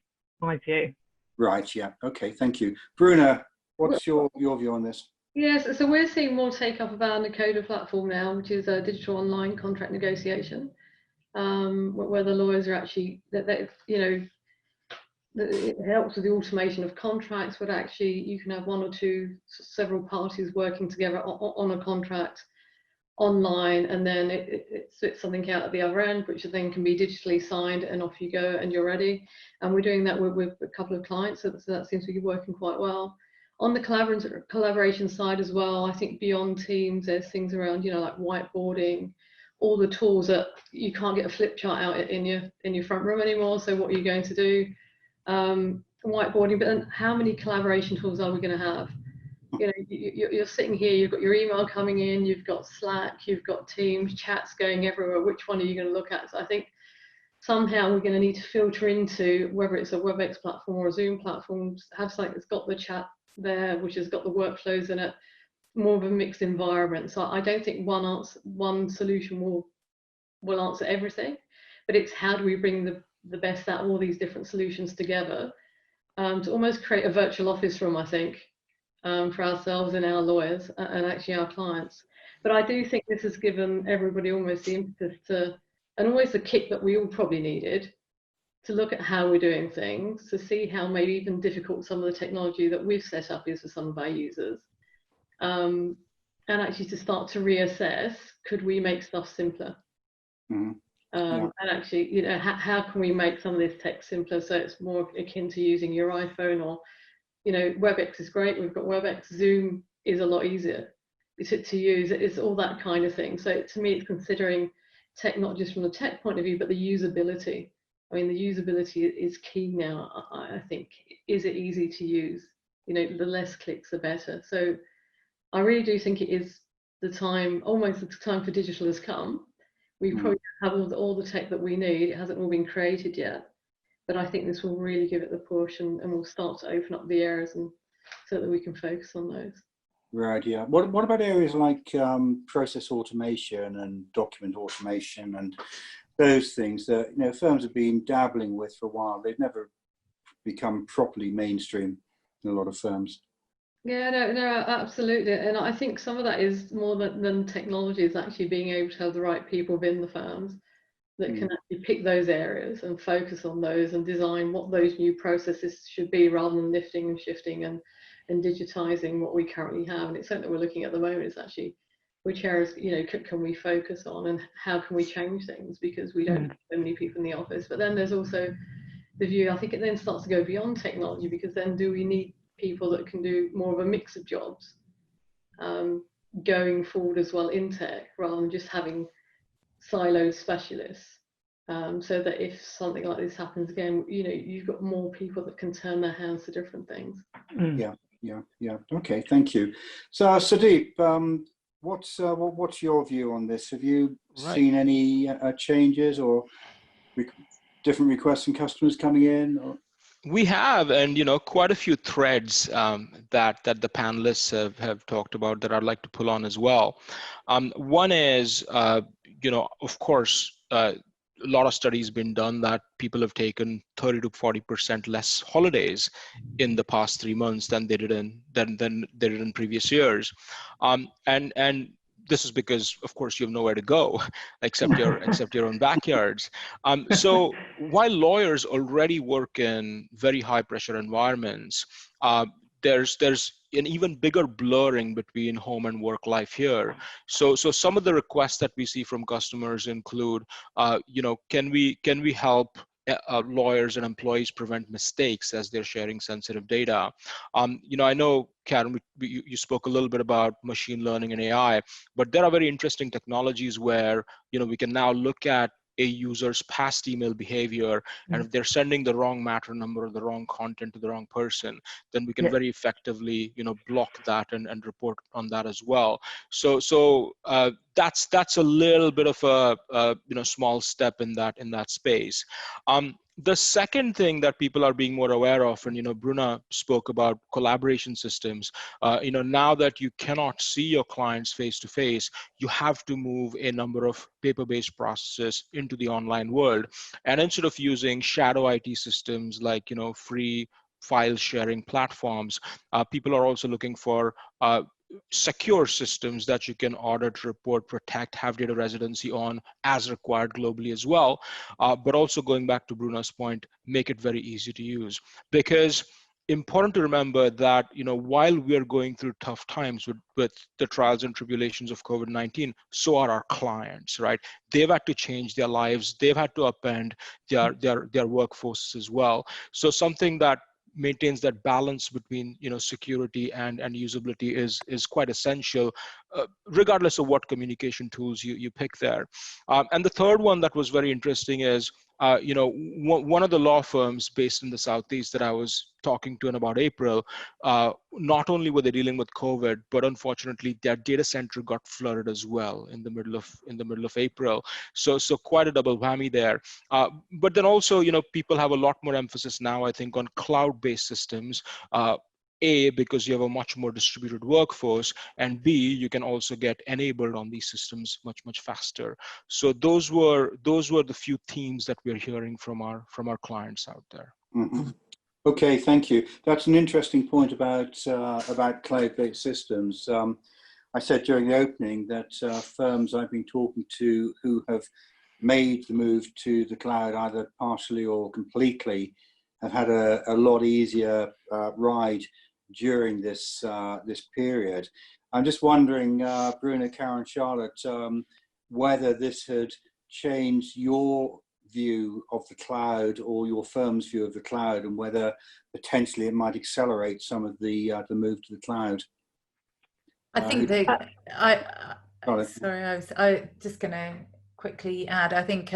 view. Right, yeah, okay, thank you. Bruna, what's your view on this? Yes, so we're seeing more take up of our Nakoda platform now, which is a digital online contract negotiation, where the lawyers are actually, you know, it helps with the automation of contracts, but actually you can have one or two, several parties working together on a contract online, and then it spits something out at the other end, which then can be digitally signed, and off you go and you're ready. And we're doing that with a couple of clients, so that seems to be working quite well. On the collaboration side as well, I think beyond Teams, there's things around, you know, like whiteboarding, all the tools that you can't get a flip chart out in your front room anymore. So what are you going to do? Whiteboarding, but then how many collaboration tools are we going to have? You know, you're sitting here, you've got your email coming in, you've got Slack, you've got Teams, chats going everywhere. Which one are you going to look at? So I think somehow we're going to need to filter into whether it's a WebEx platform or a Zoom platform, have something that's got the chat there, which has got the workflows in it, more of a mixed environment. So I don't think one solution will answer everything, but it's how do we bring the best out of all these different solutions together to almost create a virtual office room, I think, for ourselves and our lawyers and actually our clients. But I do think this has given everybody almost the impetus to, and always the kick that we all probably needed, to look at how we're doing things, to see how maybe even difficult some of the technology that we've set up is for some of our users. And actually to start to reassess, could we make stuff simpler? Mm-hmm. And actually, you know, how can we make some of this tech simpler so it's more akin to using your iPhone, or, you know, WebEx is great, we've got WebEx, Zoom is a lot easier to use, it's all that kind of thing. So to me, it's considering tech not just from the tech point of view, but the usability. I mean, the usability is key now, I think. Is it easy to use? You know, the less clicks, the better. So I really do think it is the time, almost the time for digital has come. We probably have all the tech that we need. It hasn't all been created yet. But I think this will really give it the push, and we'll start to open up the areas and so that we can focus on those. Right, yeah. What about areas like process automation and document automation and those things that, you know, firms have been dabbling with for a while? They've never become properly mainstream in a lot of firms. Yeah, no, absolutely. And I think some of that is more than technology, is actually being able to have the right people within the firms that can actually pick those areas and focus on those and design what those new processes should be, rather than lifting and shifting and digitizing what we currently have. And it's something that we're looking at the moment, is actually which areas, you know, can we focus on, and how can we change things, because we don't have so many people in the office. But then there's also the view, I think it then starts to go beyond technology, because then do we need people that can do more of a mix of jobs going forward as well in tech, rather than just having siloed specialists, so that if something like this happens again, you know, you've got more people that can turn their hands to different things. Yeah. Okay, thank you. So Sudeep, what's your view on this? Have you seen any changes or different requests from customers coming in? Or? We have, and, you know, quite a few threads that the panelists have talked about that I'd like to pull on as well. One is, you know, of course, a lot of studies been done that people have taken 30 to 40% less holidays in the past 3 months than they did in previous years, and this is because, of course, you have nowhere to go except your own backyards. So while lawyers already work in very high pressure environments, there's an even bigger blurring between home and work life here. So some of the requests that we see from customers include, you know, can we help lawyers and employees prevent mistakes as they're sharing sensitive data? You know, I know, Karen, you spoke a little bit about machine learning and AI, but there are very interesting technologies where, you know, we can now look at a user's past email behavior, and if they're sending the wrong matter number or the wrong content to the wrong person, then we can very effectively, you know, block that and report on that as well. So that's a little bit of a you know, small step in that space. The second thing that people are being more aware of, and, you know, Bruna spoke about collaboration systems. You know, now that you cannot see your clients face to face, you have to move a number of paper-based processes into the online world. And instead of using shadow IT systems like, you know, free file sharing platforms, people are also looking for secure systems that you can audit, report, protect, have data residency on as required globally as well. But also going back to Bruna's point, make it very easy to use. Because important to remember that, while we are going through tough times with the trials and tribulations of COVID-19, so are our clients, right? They've had to change their lives. They've had to upend their workforces as well. So something that maintains that balance between security and usability is quite essential, regardless of what communication tools you pick there. And the third one that was very interesting is one of the law firms based in the Southeast that I was talking to in about April, not only were they dealing with COVID, but unfortunately their data center got flooded as well in the middle of April. So quite a double whammy there. But then also, people have a lot more emphasis now, I think, on cloud-based systems. A, because you have a much more distributed workforce, and B, you can also get enabled on these systems much faster. So those were the few themes that we're hearing from our clients out there. Mm-hmm. Okay, thank you. That's an interesting point about cloud-based systems. I said during the opening that firms I've been talking to who have made the move to the cloud, either partially or completely, have had a lot easier ride during this period. I'm just wondering, Bruna, Karen, Charlotte, whether this had changed your view of the cloud or your firm's view of the cloud, and whether potentially it might accelerate some of the move to the cloud. I think I was just going to quickly add. I think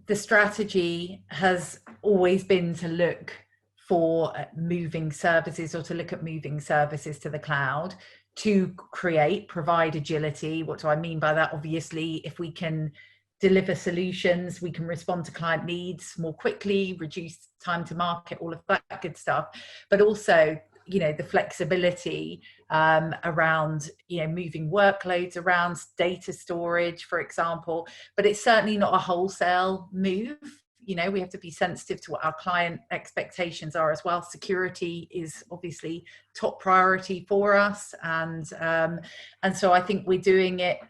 the strategy has always been to look for moving services, or to look at moving services to the cloud to provide agility. What do I mean by that? Obviously, if we can deliver solutions, we can respond to client needs more quickly, reduce time to market, all of that good stuff. But also, the flexibility around, moving workloads around, data storage, for example. But it's certainly not a wholesale move. We have to be sensitive to what our client expectations are as well. Security is obviously top priority for us, and so I think we're doing it,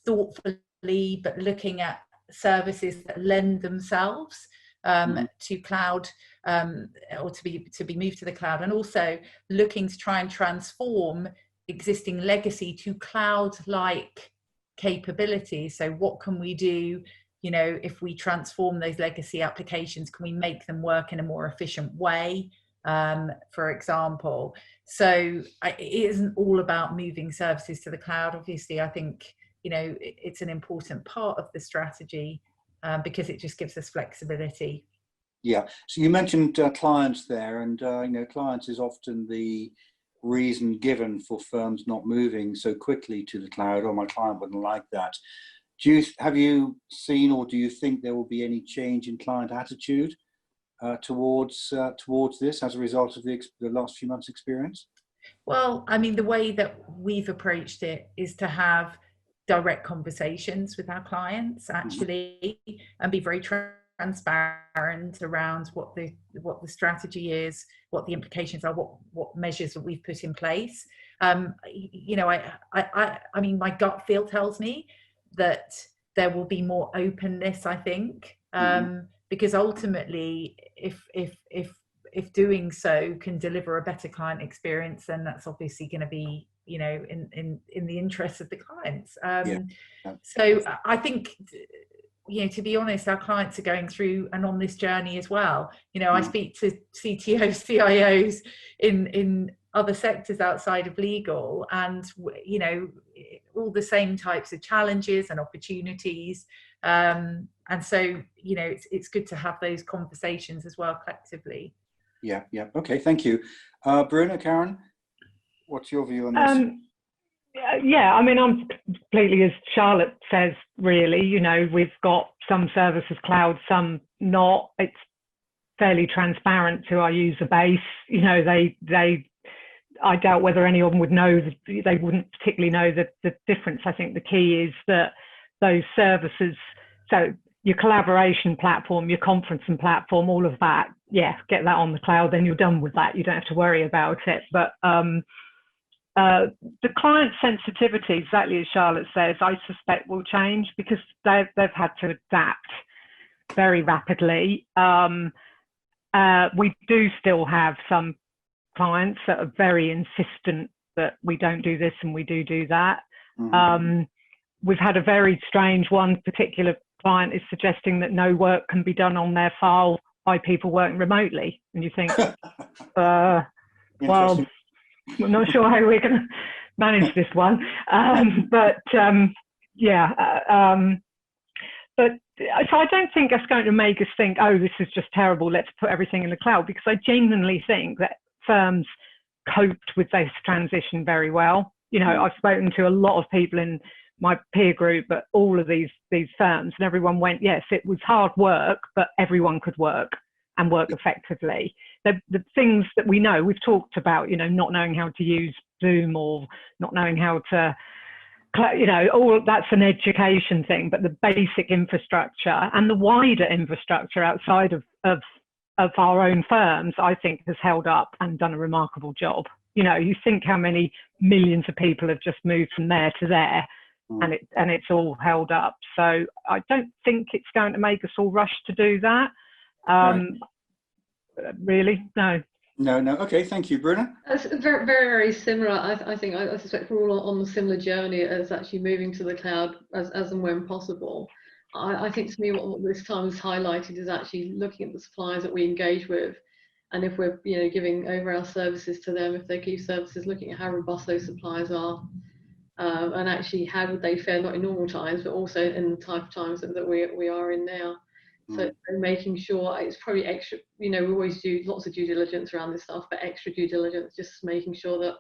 thoughtfully, but looking at services that lend themselves to cloud, or to be moved to the cloud, and also looking to try and transform existing legacy to cloud-like capabilities. So what can we do? If we transform those legacy applications, can we make them work in a more efficient way, for example? So it isn't all about moving services to the cloud. Obviously, I think, it's an important part of the strategy because it just gives us flexibility. Yeah. So you mentioned clients there, and clients is often the reason given for firms not moving so quickly to the cloud. Oh, my client wouldn't like that. Have you seen, or do you think there will be any change in client attitude towards this as a result of the last few months' experience? Well, I mean, the way that we've approached it is to have direct conversations with our clients, actually, and be very transparent around what the strategy is, what the implications are, what measures that we've put in place. I mean, my gut feel tells me that there will be more openness, I think, because ultimately, if doing so can deliver a better client experience, then that's obviously going to be, in the interest of the clients. So I think, to be honest, our clients are going through and on this journey as well. I speak to CTOs, CIOs in other sectors outside of legal, and all the same types of challenges and opportunities, and so it's good to have those conversations as well collectively. Yeah. Okay, thank you. Bruna, Karen, what's your view on this? Yeah, I mean, I'm completely, as Charlotte says, really, we've got some services cloud, some not. It's fairly transparent to our user base. I doubt whether any of them would know, they wouldn't particularly know the difference. I think the key is that those services, so your collaboration platform, your conferencing platform, all of that, get that on the cloud, then you're done with that. You don't have to worry about it. But the client sensitivity, exactly as Charlotte says, I suspect will change because they've had to adapt very rapidly. We do still have some clients that are very insistent that we don't do this and we do that. Mm-hmm. We've had a very strange one. Particular client is suggesting that no work can be done on their file by people working remotely, and you think, well, I'm not sure how we're going to manage this one. But so I don't think that's going to make us think, oh, this is just terrible, let's put everything in the cloud, because I genuinely think that firms coped with this transition very well. You know, I've spoken to a lot of people in my peer group at all of these firms, and everyone went, yes, it was hard work, but everyone could work and work effectively. The things that we know, we've talked about, you know, not knowing how to use Zoom or not knowing how to, you know, all that's an education thing, but the basic infrastructure and the wider infrastructure outside of our own firms, I think has held up and done a remarkable job. You know, you think how many millions of people have just moved from there to there, and it's all held up. So I don't think it's going to make us all rush to do that. Right. Really, no. Okay, thank you, Bruna. It's very, very, very similar. I think I suspect we're all on a similar journey as actually moving to the cloud as and when possible. I think to me what this time has highlighted is actually looking at the suppliers that we engage with, and if we're, you know, giving over our services to them, if they give services, looking at how robust those suppliers are, and actually how would they fare, not in normal times, but also in the type of times that we are in now. So making sure it's probably extra, you know, we always do lots of due diligence around this stuff, but extra due diligence, just making sure that,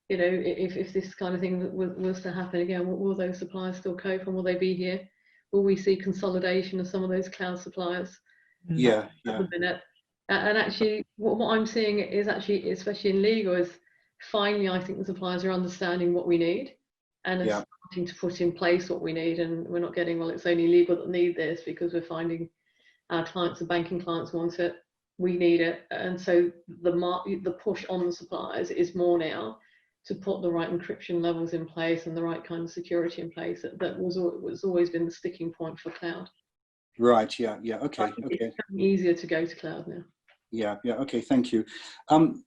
you know, if this kind of thing was to happen again, will those suppliers still cope, and will they be here? Will we see consolidation of some of those cloud suppliers? Yeah. At the minute. And actually, what I'm seeing is actually, especially in legal, is finally I think the suppliers are understanding what we need and are starting to put in place what we need. And we're not getting, well, it's only legal that need this, because we're finding our clients, the banking clients want it, we need it. And so the push on the suppliers is more now to put the right encryption levels in place and the right kind of security in place. That was always been the sticking point for cloud. Right. Yeah. Okay. It's easier to go to cloud now. Yeah. Okay. Thank you. I'm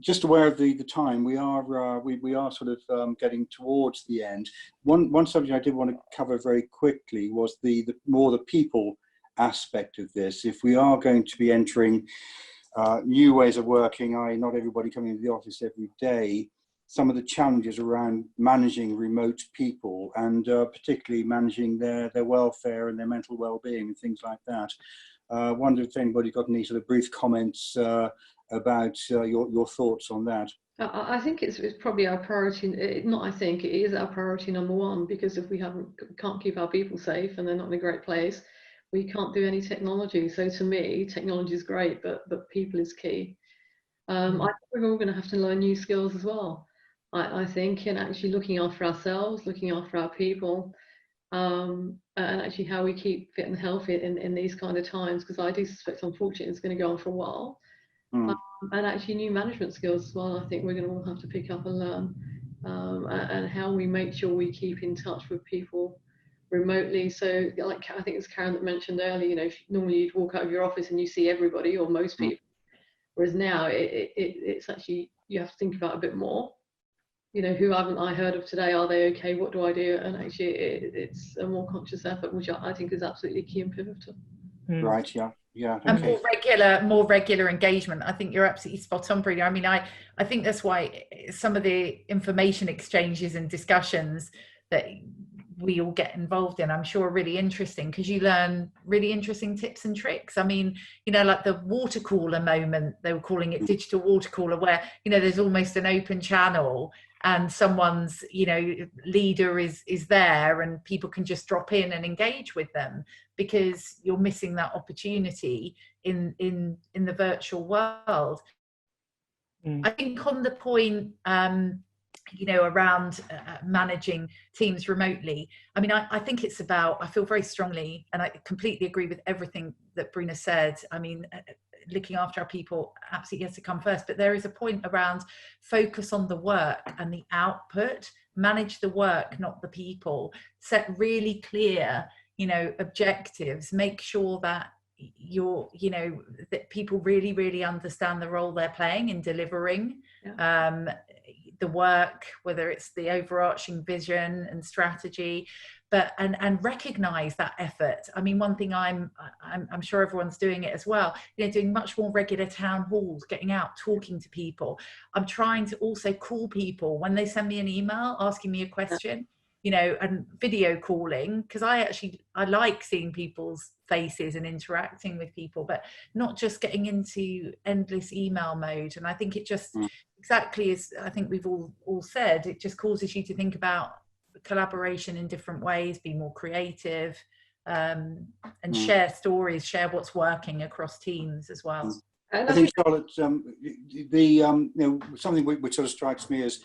just aware of the time. We are sort of getting towards the end. One subject I did want to cover very quickly was the more the people aspect of this. If we are going to be entering new ways of working, not everybody coming into the office every day, some of the challenges around managing remote people and particularly managing their welfare and their mental well-being and things like that. I wonder if anybody got any sort of brief comments about your thoughts on that. I think it's probably our priority. It is our priority number one, because if we can't keep our people safe and they're not in a great place, we can't do any technology. So to me, technology is great, but people is key. I think we're all going to have to learn new skills as well. I think, and actually looking after ourselves, looking after our people, and actually how we keep fit and healthy in these kind of times, because I do suspect, unfortunately, it's going to go on for a while. And actually new management skills as well, I think we're going to all have to pick up and learn, and how we make sure we keep in touch with people remotely. So like I think it's Karen that mentioned earlier, you know, normally you'd walk out of your office and you see everybody or most people, whereas now it's actually, you have to think about a bit more. You know, who haven't I heard of today? Are they okay? What do I do? And actually, it's a more conscious effort, which I think is absolutely key and pivotal. Right. Yeah. And more regular engagement. I think you're absolutely spot on, Bruna. I mean, I think that's why some of the information exchanges and discussions that we all get involved in, I'm sure, are really interesting, because you learn really interesting tips and tricks. I mean, you know, like the water cooler moment, they were calling it digital water cooler, where, you know, there's almost an open channel and someone's, you know, leader is there and people can just drop in and engage with them, because you're missing that opportunity in the virtual world. I think on the point, you know, around managing teams remotely, I mean, I think it's about, I feel very strongly, and I completely agree with everything that Bruna said. I mean, looking after our people absolutely has to come first, but there is a point around focus on the work and the output, manage the work, not the people, set really clear, you know, objectives, make sure that you're, you know, that people really, really understand the role they're playing in delivering the work, whether it's the overarching vision and strategy, but and recognize that effort. I mean, one thing I'm sure everyone's doing it as well, you know, doing much more regular town halls, getting out, talking to people. I'm trying to also call people when they send me an email asking me a question, you know, and video calling, because I like seeing people's faces and interacting with people, but not just getting into endless email mode. And I think it just exactly as I think we've all said, it just causes you to think about collaboration in different ways, be more creative, and share stories, share what's working across teams as well. I think, Charlotte, you know, something which sort of strikes me as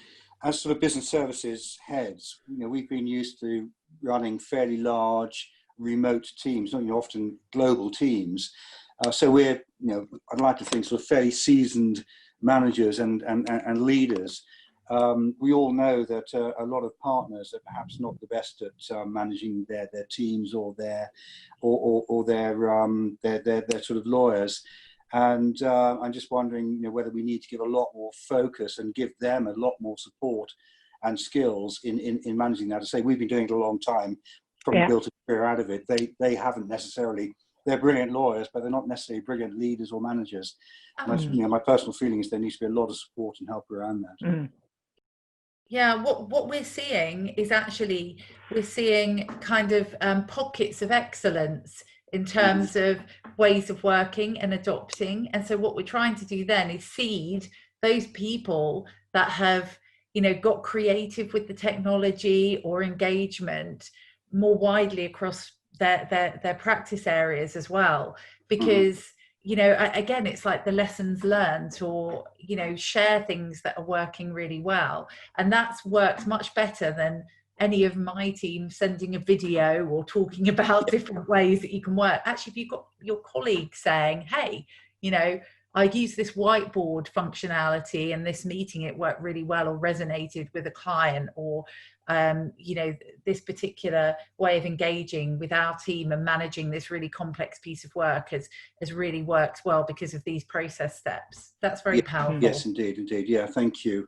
sort of business services heads, you know, we've been used to running fairly large remote teams, not often global teams. So we're, you know, I'd like to think sort of fairly seasoned managers and leaders. We all know that a lot of partners are perhaps not the best at managing their teams or their sort of lawyers. And I'm just wondering, you know, whether we need to give a lot more focus and give them a lot more support and skills in managing that. To say we've been doing it a long time, probably built a career out of it. They haven't necessarily. They're brilliant lawyers, but they're not necessarily brilliant leaders or managers. You know, my personal feeling is there needs to be a lot of support and help around that. Yeah, what we're seeing is actually we're seeing kind of pockets of excellence in terms of ways of working and adopting. And so what we're trying to do then is seed those people that have, you know, got creative with the technology or engagement more widely across their practice areas as well. Because you know, again, it's like the lessons learned, or, you know, share things that are working really well. And that's worked much better than any of my team sending a video or talking about different ways that you can work. Actually, if you've got your colleague saying, hey, you know, I use this whiteboard functionality in this meeting, it worked really well or resonated with a client, or you know, this particular way of engaging with our team and managing this really complex piece of work has really worked well because of these process steps. That's very powerful. Yes, indeed. Yeah, thank you.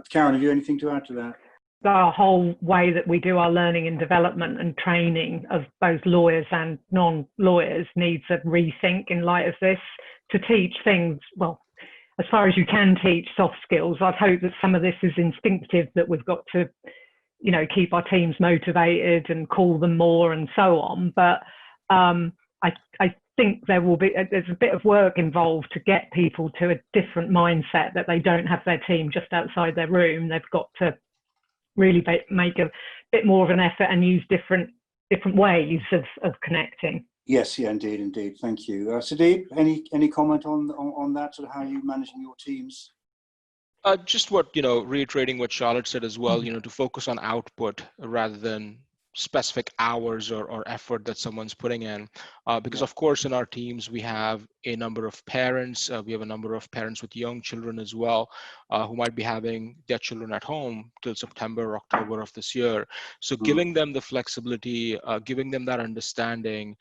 Karen, have you anything to add to that? The whole way that we do our learning and development and training of both lawyers and non-lawyers needs a rethink in light of this, to teach things, well, as far as you can teach soft skills. I'd hope that some of this is instinctive, that we've got to, you know, keep our teams motivated and call them more and so on. But I think there's a bit of work involved to get people to a different mindset, that they don't have their team just outside their room. They've got to really make a bit more of an effort and use different ways of connecting. Yes, yeah, indeed. Thank you. Sudeep, any comment on that, sort of how you managing your teams? Just reiterating what Charlotte said as well, you know, to focus on output rather than specific hours or effort that someone's putting in, because of course in our teams we have a number of parents, we have a number of parents with young children as well, who might be having their children at home till September or October of this year. So giving them the flexibility, giving them that understanding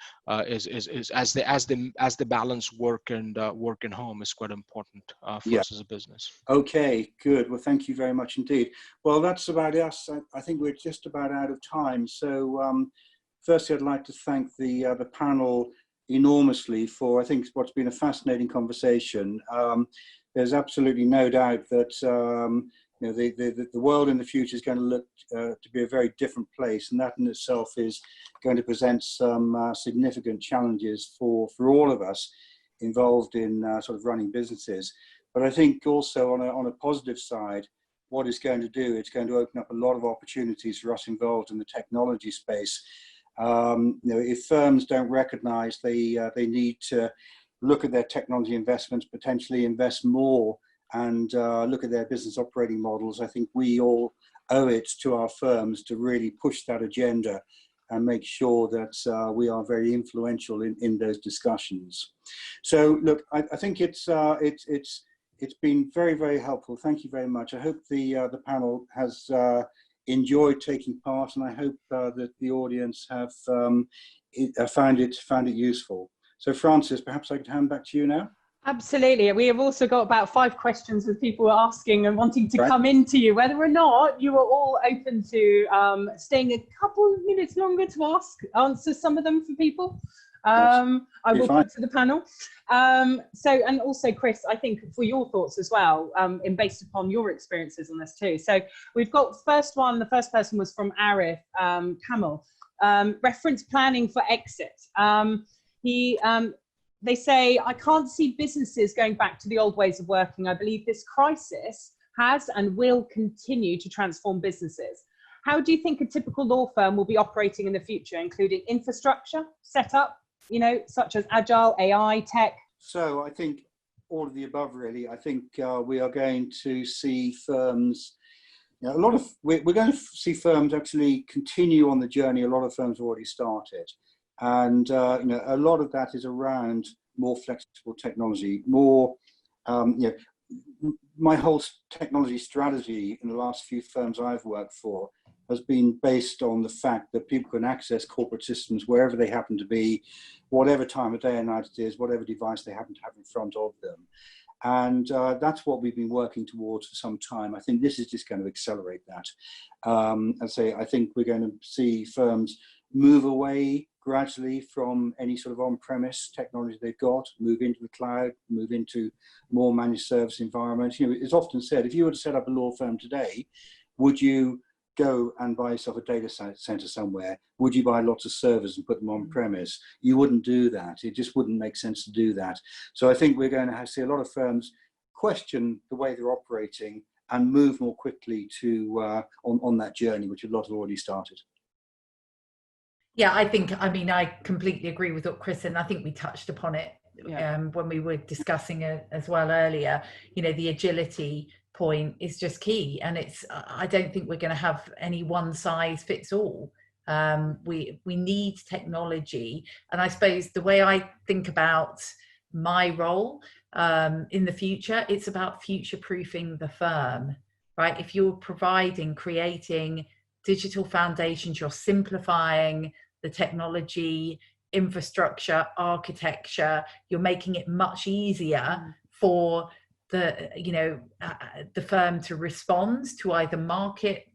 is as the balance work and home is quite important for us as a business. Okay, good. Well, thank you very much indeed. Well, that's about us. I think we're just about out of time. So firstly, I'd like to thank the panel enormously for, I think, what's been a fascinating conversation. There's absolutely no doubt that you know, the world in the future is going to look to be a very different place, and that in itself is going to present some significant challenges for all of us involved in sort of running businesses. But I think also on a positive side, what it's going to do, it's going to open up a lot of opportunities for us involved in the technology space. You know, if firms don't recognize they need to look at their technology investments, potentially invest more, and look at their business operating models, I think we all owe it to our firms to really push that agenda and make sure that we are very influential in those discussions. So look, I think it's been very, very helpful. Thank you very much. I hope the panel has enjoyed taking part, and I hope that the audience have found it useful. So Francis, perhaps I could hand back to you now. Absolutely. We have also got about 5 questions that people are asking and wanting to come into you, whether or not you are all open to staying a couple of minutes longer to answer some of them for people. I will put to the panel. And also Chris, I think for your thoughts as well, and based upon your experiences on this too. So we've got the first person was from Arif Kamal, reference planning for exit. They say, I can't see businesses going back to the old ways of working. I believe this crisis has and will continue to transform businesses. How do you think a typical law firm will be operating in the future, including infrastructure, setup, such as agile, AI, tech? So I think all of the above, really. I think we are going to see firms, we're going to see firms actually continue on the journey a lot of firms already started. And a lot of that is around more flexible technology, more my whole technology strategy in the last few firms I've worked for has been based on the fact that people can access corporate systems wherever they happen to be, whatever time of day and night it is, whatever device they happen to have in front of them. And that's what we've been working towards for some time. I think this is just going to accelerate that. I think we're going to see firms move away gradually from any sort of on-premise technology they've got, move into the cloud, move into more managed service environments. It's often said, if you were to set up a law firm today, would you go and buy yourself a data center somewhere? Would you buy lots of servers and put them on premise? You wouldn't do that. It just wouldn't make sense to do that. So I think we're going to see a lot of firms question the way they're operating and move more quickly to on that journey, which a lot have already started. Yeah, I completely agree with what Chris, and I think we touched upon it when we were discussing it as well earlier. The agility point is just key, and I don't think we're going to have any one size fits all. We need technology, and I suppose the way I think about my role in the future, it's about future-proofing the firm, right? If you're creating digital foundations, you're simplifying the technology, infrastructure, architecture, you're making it much easier for the firm to respond to either market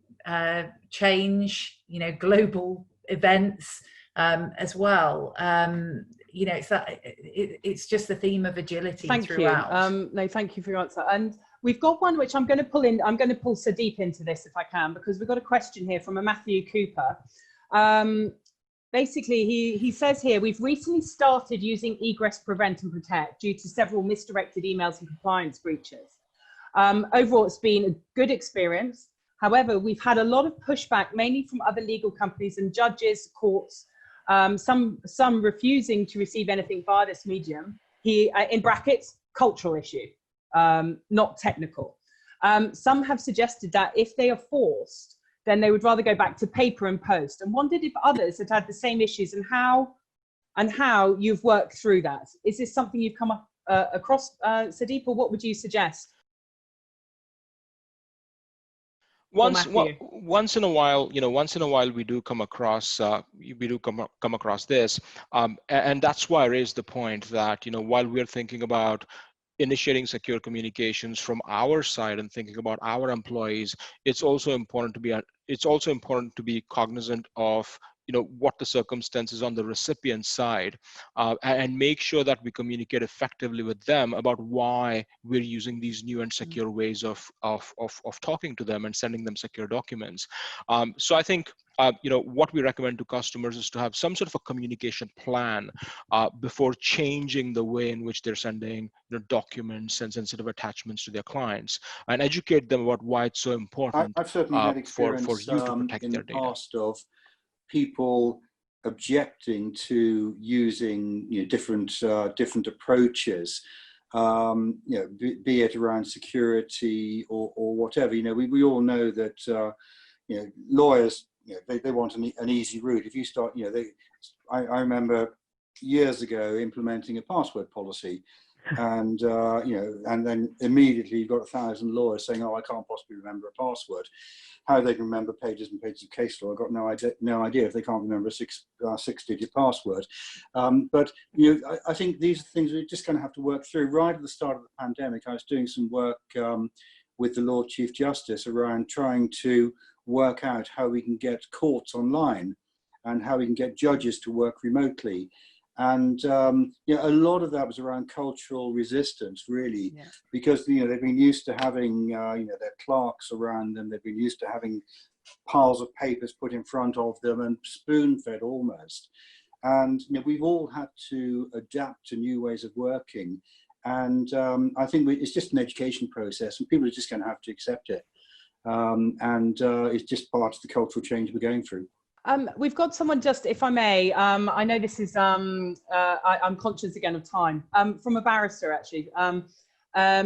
change, global events as well. It's just the theme of agility throughout. Thank you. Thank you for your answer. And we've got one which I'm going to pull in. I'm going to pull Sadeep into this if I can, because we've got a question here from a Matthew Cooper. Basically, he says here, we've recently started using egress prevent and protect due to several misdirected emails and compliance breaches. Overall, it's been a good experience. However, we've had a lot of pushback, mainly from other legal companies and judges, courts, some refusing to receive anything via this medium. In brackets, cultural issue, not technical. Some have suggested that if they are forced, then they would rather go back to paper and post, and wondered if others had the same issues and how you've worked through that. Is this something you've come up across, Sadeep, or what would you suggest? Once in a while, we do come across this, and that's why I raised the point that while we're thinking about initiating secure communications from our side and thinking about our employees, it's also important to be cognizant of what the circumstances on the recipient side, and make sure that we communicate effectively with them about why we're using these new and secure ways of talking to them and sending them secure documents. So I think what we recommend to customers is to have some sort of a communication plan before changing the way in which they're sending documents and sensitive attachments to their clients, and educate them about why it's so important. I've certainly had experience for you to protect in their the data. past of people objecting to using different approaches, be it around security or whatever. We all know that lawyers they want an easy route. If you start, I remember years ago implementing a password policy, and and then immediately you've got 1,000 lawyers saying, "Oh, I can't possibly remember a password." How they can remember pages and pages of case law, I've got no idea if they can't remember a six-digit password. But I think these are things we're just going to have to work through. Right at the start of the pandemic, I was doing some work with the Lord Chief Justice around trying to work out how we can get courts online and how we can get judges to work remotely. And a lot of that was around cultural resistance, really, because they've been used to having their clerks around them. They've been used to having piles of papers put in front of them and spoon-fed almost. And we've all had to adapt to new ways of working. And I think it's just an education process, and people are just going to have to accept it. It's just part of the cultural change we're going through. We've got someone, just if I may, I know this is, I'm conscious again of time, from a barrister actually. So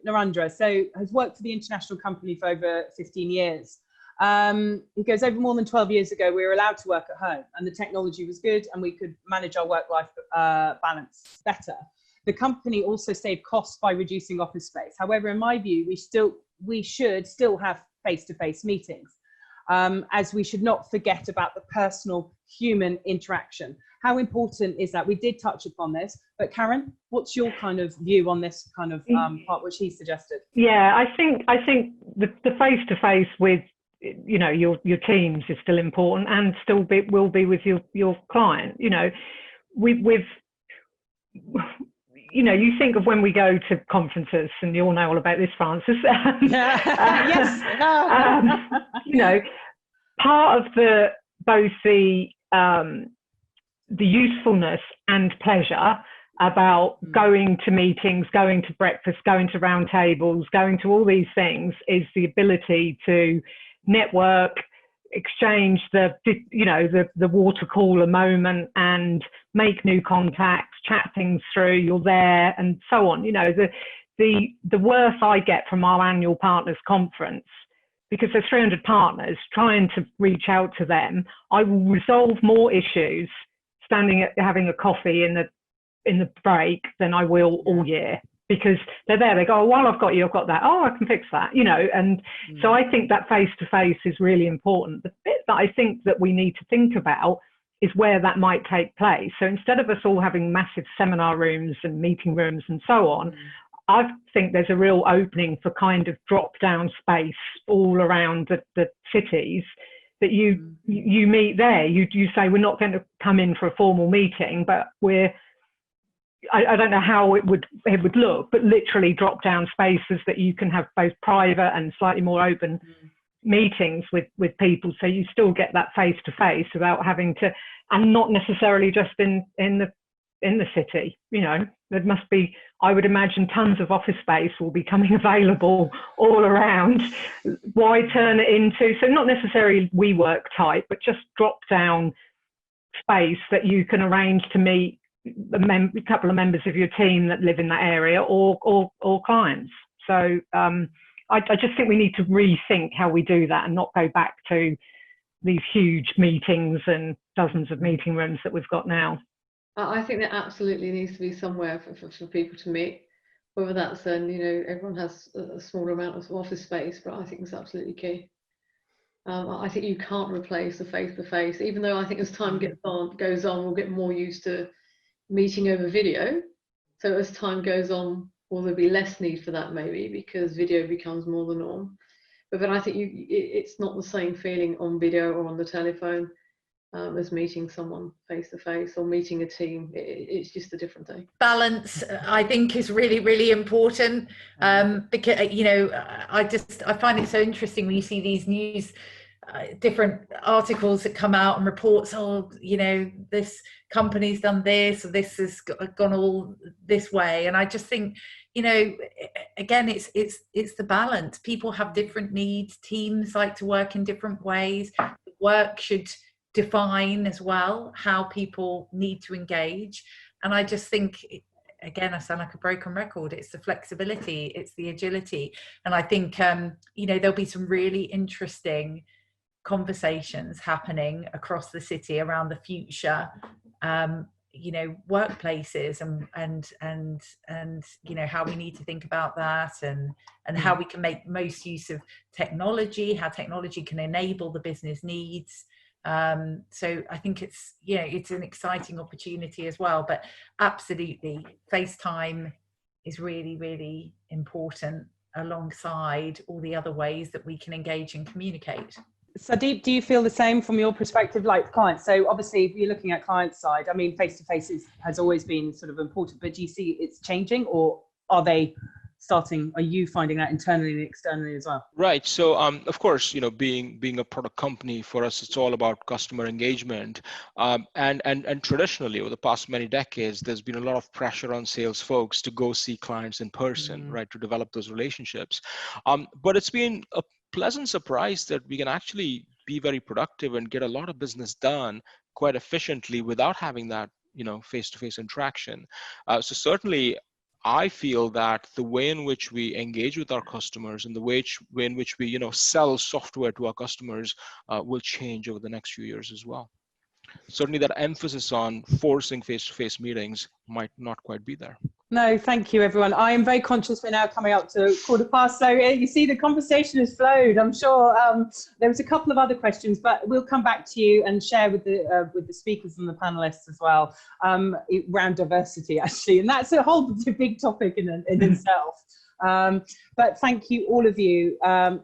Narendra, has worked for the international company for over 15 years. He goes, over more than 12 years ago, we were allowed to work at home and the technology was good and we could manage our work-life balance better. The company also saved costs by reducing office space. However, in my view, we should still have face-to-face meetings. As we should not forget about the personal human interaction. How important is that? We did touch upon this, but Karen, what's your kind of view on this kind of part which he suggested? Yeah, I think the face-to-face with your teams is still important, and still will be with your client. You think of when we go to conferences, and you all know all about this, Francis. Yes. Part of both the usefulness and pleasure about going to meetings, going to breakfast, going to roundtables, going to all these things is the ability to network, exchange the water cooler moment and make new contacts, chat things through, you're there and so on. The worth I get from our annual partners conference, because there's 300 partners, trying to reach out to them, I will resolve more issues having a coffee in the break than I will all year, because they're there, they go, oh, while I've got you, I've got that, oh, I can fix that, and so I think that face-to-face is really important. The bit that I think that we need to think about is where that might take place. So instead of us all having massive seminar rooms and meeting rooms and so on, I think there's a real opening for kind of drop-down space all around the cities that you meet there. You say, we're not going to come in for a formal meeting, but I don't know how it would look, but literally drop-down spaces that you can have both private and slightly more open meetings with people, so you still get that face-to-face without having to, and not necessarily just in the city. There must be, I would imagine, tons of office space will be coming available all around. Why turn it into, so not necessarily WeWork type, but just drop down space that you can arrange to meet a couple of members of your team that live in that area, or clients. So I just think we need to rethink how we do that and not go back to these huge meetings and dozens of meeting rooms that we've got now. I think there absolutely needs to be somewhere for people to meet, whether that's then, everyone has a smaller amount of office space, but I think it's absolutely key. I think you can't replace the face-to-face, even though I think as time goes on, we'll get more used to meeting over video. So as time goes on, will there be less need for that maybe, because video becomes more the norm. But then I think it's not the same feeling on video or on the telephone as meeting someone face to face or meeting a team. It's just a different thing. Balance, I think, is really, really important, because I find it so interesting when you see these news, different articles that come out and reports, this company's done this, or this has gone all this way, and I just think, again, it's the balance. People have different needs. Teams like to work in different ways. Work should define as well how people need to engage. And I just think, again, I sound like a broken record, it's the flexibility, it's the agility. And I think, there'll be some really interesting conversations happening across the city around the future, you know, workplaces and you know, how we need to think about that, and how we can make most use of technology, how technology can enable the business needs. So I think it's, you know, it's an exciting opportunity as well, but absolutely FaceTime is really, really important alongside all the other ways that we can engage and communicate. Sadeep, do you feel the same from your perspective, like clients? So obviously, if you're looking at client side, I mean, face-to-face has always been sort of important, but do you see it's changing, or are you finding that internally and externally as well? Right. So, of course, you know, being a product company, for us, it's all about customer engagement. And traditionally, over the past many decades, there's been a lot of pressure on sales folks to go see clients in person, right, to develop those relationships. But it's been a pleasant surprise that we can actually be very productive and get a lot of business done quite efficiently without having that, you know, face-to-face interaction. So certainly, I feel that the way in which we engage with our customers and the way in which we, you know, sell software to our customers will change over the next few years as well. Certainly, that emphasis on forcing face-to-face meetings might not quite be there. No, thank you, everyone. I am very conscious we're now coming up to 1:15. So you see, the conversation has flowed. I'm sure there was a couple of other questions, but we'll come back to you and share with the speakers and the panelists as well around diversity, actually, and that's a whole big topic in itself. But thank you, all of you.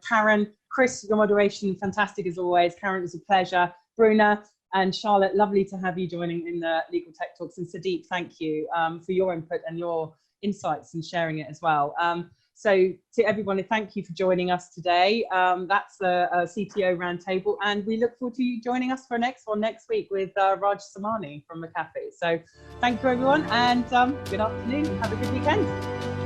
Karen, Chris, your moderation, fantastic as always. Karen, it was a pleasure. Bruna and Charlotte, lovely to have you joining in the Legal Tech Talks. And Sadeep, thank you for your input and your insights and sharing it as well. So to everyone, thank you for joining us today. That's the CTO Roundtable, and we look forward to you joining us for next week with Raj Samani from McAfee. So thank you, everyone, and good afternoon. Have a good weekend.